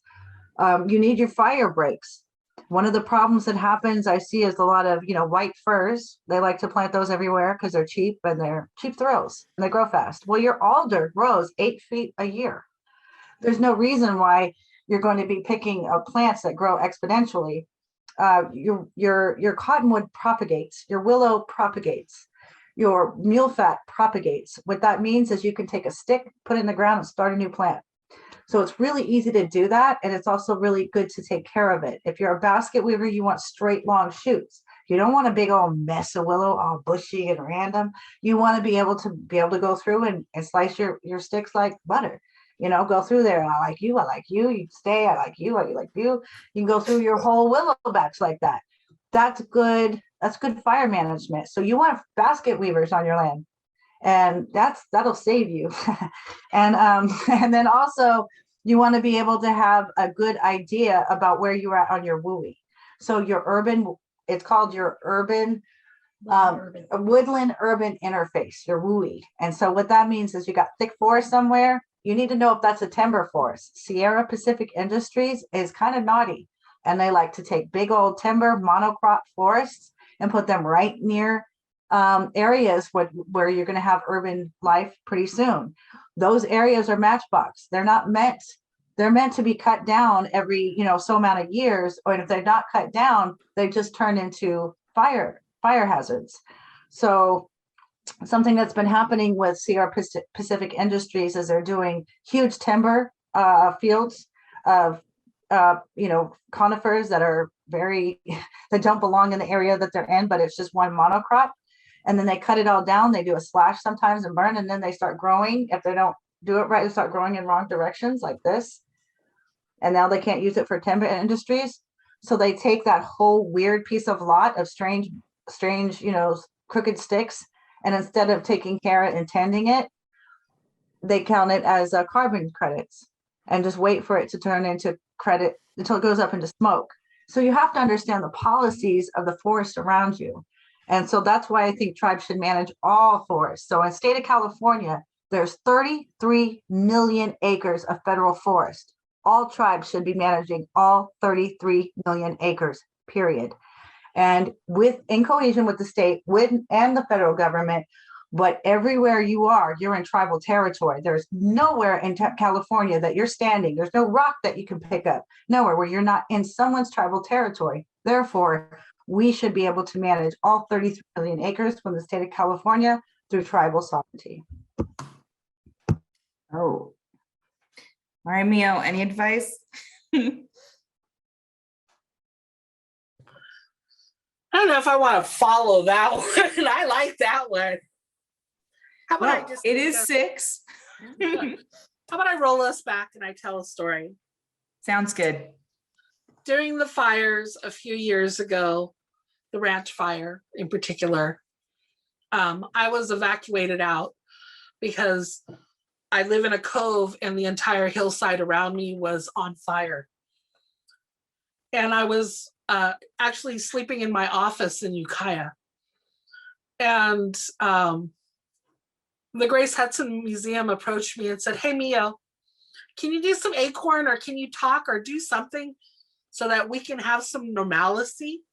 You need your fire breaks. One of the problems that happens I see is a lot of, white firs. They like to plant those everywhere because they're cheap and they're cheap throws and they grow fast. Well, your alder grows 8 feet a year. There's no reason why you're going to be picking up plants that grow exponentially. Your cottonwood propagates, your willow propagates, your mule fat propagates. What that means is you can take a stick, put it in the ground and start a new plant. So it's really easy to do that. And it's also really good to take care of it. If you're a basket weaver, you want straight, long shoots. You don't want a big old mess of willow, all bushy and random. You want to be able to go through and slice your sticks like butter. Go through there. I like you. You stay. I like you. I like you. You can go through your whole willow batch like that. That's good. That's good fire management. So you want basket weavers on your land, and that'll save you. And then also you want to be able to have a good idea about where you're at on your WUI. So your urban, it's called your urban. A woodland urban interface, your WUI. And so what that means is you got thick forest somewhere. You need to know if that's a timber forest. Sierra Pacific Industries is kind of naughty, and they like to take big old timber monocrop forests and put them right near areas where you're going to have urban life pretty soon. Those areas are matchbox. They're meant to be cut down every so amount of years, or if they're not cut down, they just turn into fire hazards. So something that's been happening with Sierra Pacific Industries is they're doing huge timber fields of conifers that are that don't belong in the area that they're in, but it's just one monocrop. And then they cut it all down. They do a slash sometimes and burn, and then they start growing. If they don't do it right, they start growing in wrong directions like this. And now they can't use it for timber industries. So they take that whole weird piece of lot of strange, crooked sticks, and instead of taking care of and tending it, they count it as carbon credits and just wait for it to turn into credit until it goes up into smoke. So you have to understand the policies of the forest around you. And so that's why I think tribes should manage all forests. So in the state of California, there's 33 million acres of federal forest. All tribes should be managing all 33 million acres, period. And in cohesion with the state and the federal government, but everywhere you're in tribal territory. There's nowhere in California that you're standing. There's no rock that you can pick up, nowhere where you're not in someone's tribal territory. Therefore, we should be able to manage all 33 million acres from the state of California through tribal sovereignty. Oh, all right, Meyo, any advice? I don't know if I want to follow that one. I like that one. How about it is 6. How about I roll us back and I tell a story? Sounds good. During the fires a few years ago, the ranch fire in particular, I was evacuated out because I live in a cove and the entire hillside around me was on fire. And I was actually sleeping in my office in Ukiah. And the Grace Hudson Museum approached me and said, "Hey, Meyo, can you do some acorn, or can you talk or do something so that we can have some normalcy?"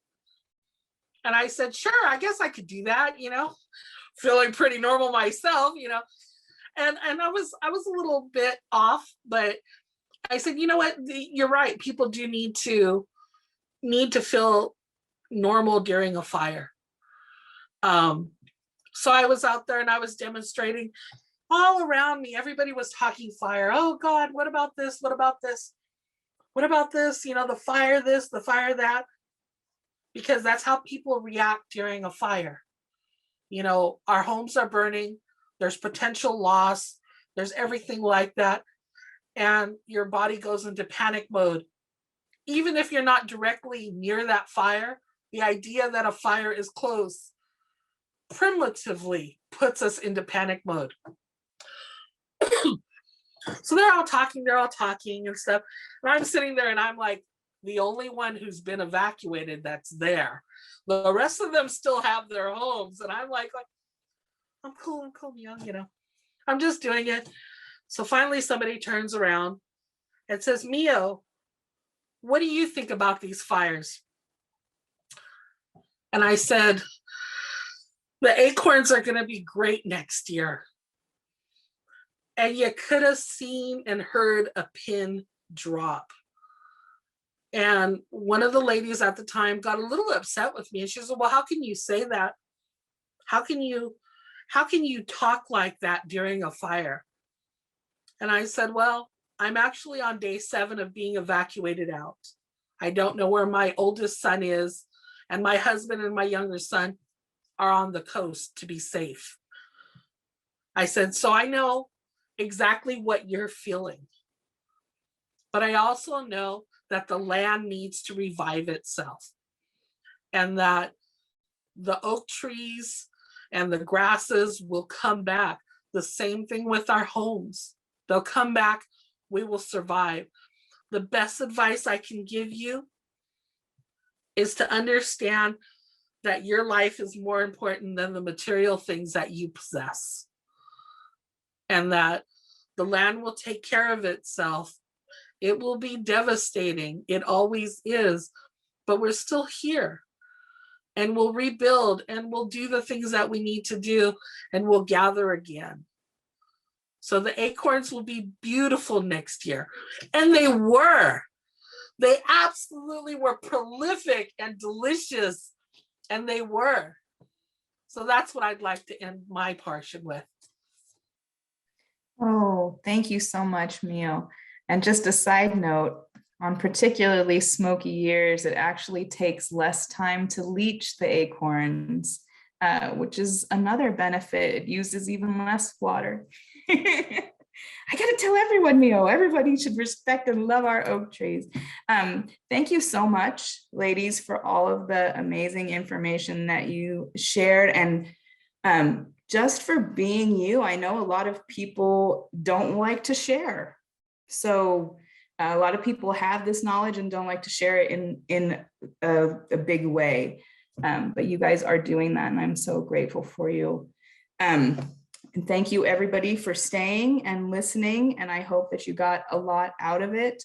And I said, "Sure, I guess I could do that, feeling pretty normal myself, And I was a little bit off, but I said, you know what, you're right. People do need to feel normal during a fire. So I was out there and I was demonstrating all around me. Everybody was talking fire. Oh God, what about this? What about this? What about this? The fire this, the fire that, because that's how people react during a fire. Our homes are burning. There's potential loss. There's everything like that. And your body goes into panic mode. Even if you're not directly near that fire, the idea that a fire is close primitively puts us into panic mode. So they're all talking and stuff. And I'm sitting there and I'm like the only one who's been evacuated that's there. The rest of them still have their homes. And I'm like I'm cool, young, I'm just doing it. So finally somebody turns around and says, Meyo, what do you think about these fires? And I said, the acorns are going to be great next year. And you could have seen and heard a pin drop. And one of the ladies at the time got a little upset with me. And she said, well, how can you say that? How can you talk like that during a fire? And I said, well, I'm actually on day 7 of being evacuated out. I don't know where my oldest son is, and my husband and my younger son are on the coast to be safe. I said, so I know exactly what you're feeling. But I also know that the land needs to revive itself, and that the oak trees and the grasses will come back. The same thing with our homes. They'll come back. We will survive. The best advice I can give you is to understand that your life is more important than the material things that you possess, and that the land will take care of itself. It will be devastating. It always is, but we're still here, and we'll rebuild, and we'll do the things that we need to do, and we'll gather again. So the acorns will be beautiful next year. And they were. They absolutely were prolific and delicious, and they were. So that's what I'd like to end my portion with. Oh, thank you so much, Meyo. And just a side note, on particularly smoky years, it actually takes less time to leach the acorns, which is another benefit. It uses even less water. I gotta tell everyone, Meyo, everybody should respect and love our oak trees. Thank you so much, ladies, for all of the amazing information that you shared, and just for being you. I know a lot of people don't like to share. So a lot of people have this knowledge and don't like to share it in a big way. But you guys are doing that, and I'm so grateful for you. And thank you everybody for staying and listening. And I hope that you got a lot out of it.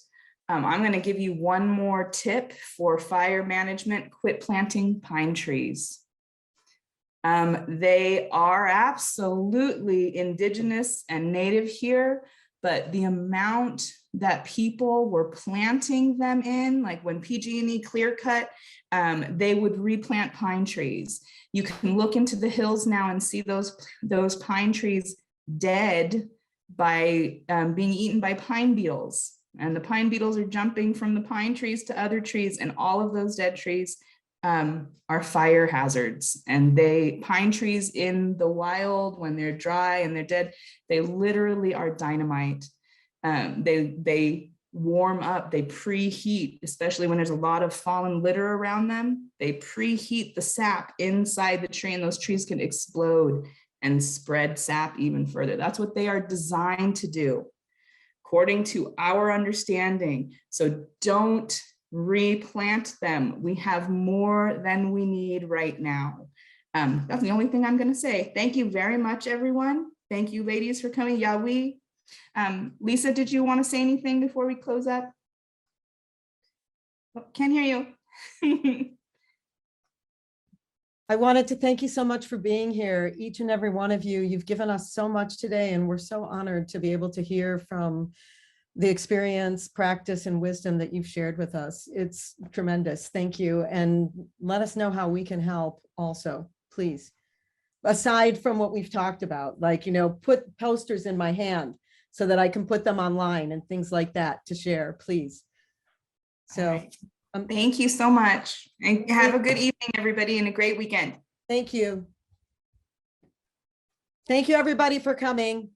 I'm going to give you one more tip for fire management: quit planting pine trees. They are absolutely indigenous and native here, but the amount that people were planting them in, like when PG&E clear cut, they would replant pine trees. You can look into the hills now and see those pine trees dead by being eaten by pine beetles. And the pine beetles are jumping from the pine trees to other trees, and all of those dead trees are fire hazards. And pine trees in the wild, when they're dry and they're dead, they literally are dynamite. They warm up, they preheat, especially when there's a lot of fallen litter around them. They preheat the sap inside the tree, and those trees can explode and spread sap even further. That's what they are designed to do, according to our understanding. So don't replant them. We have more than we need right now. That's the only thing I'm going to say. Thank you very much, everyone. Thank you, ladies, for coming. Yawi. Lisa, did you want to say anything before we close up? Oh, can't hear you. I wanted to thank you so much for being here, each and every one of you. You've given us so much today, and we're so honored to be able to hear from the experience, practice, and wisdom that you've shared with us. It's tremendous. Thank you. And let us know how we can help also, please. Aside from what we've talked about, like, put posters in my hand so that I can put them online and things like that to share, please. So right. Thank you so much. And have a good evening, everybody, and a great weekend. Thank you. Thank you, everybody, for coming.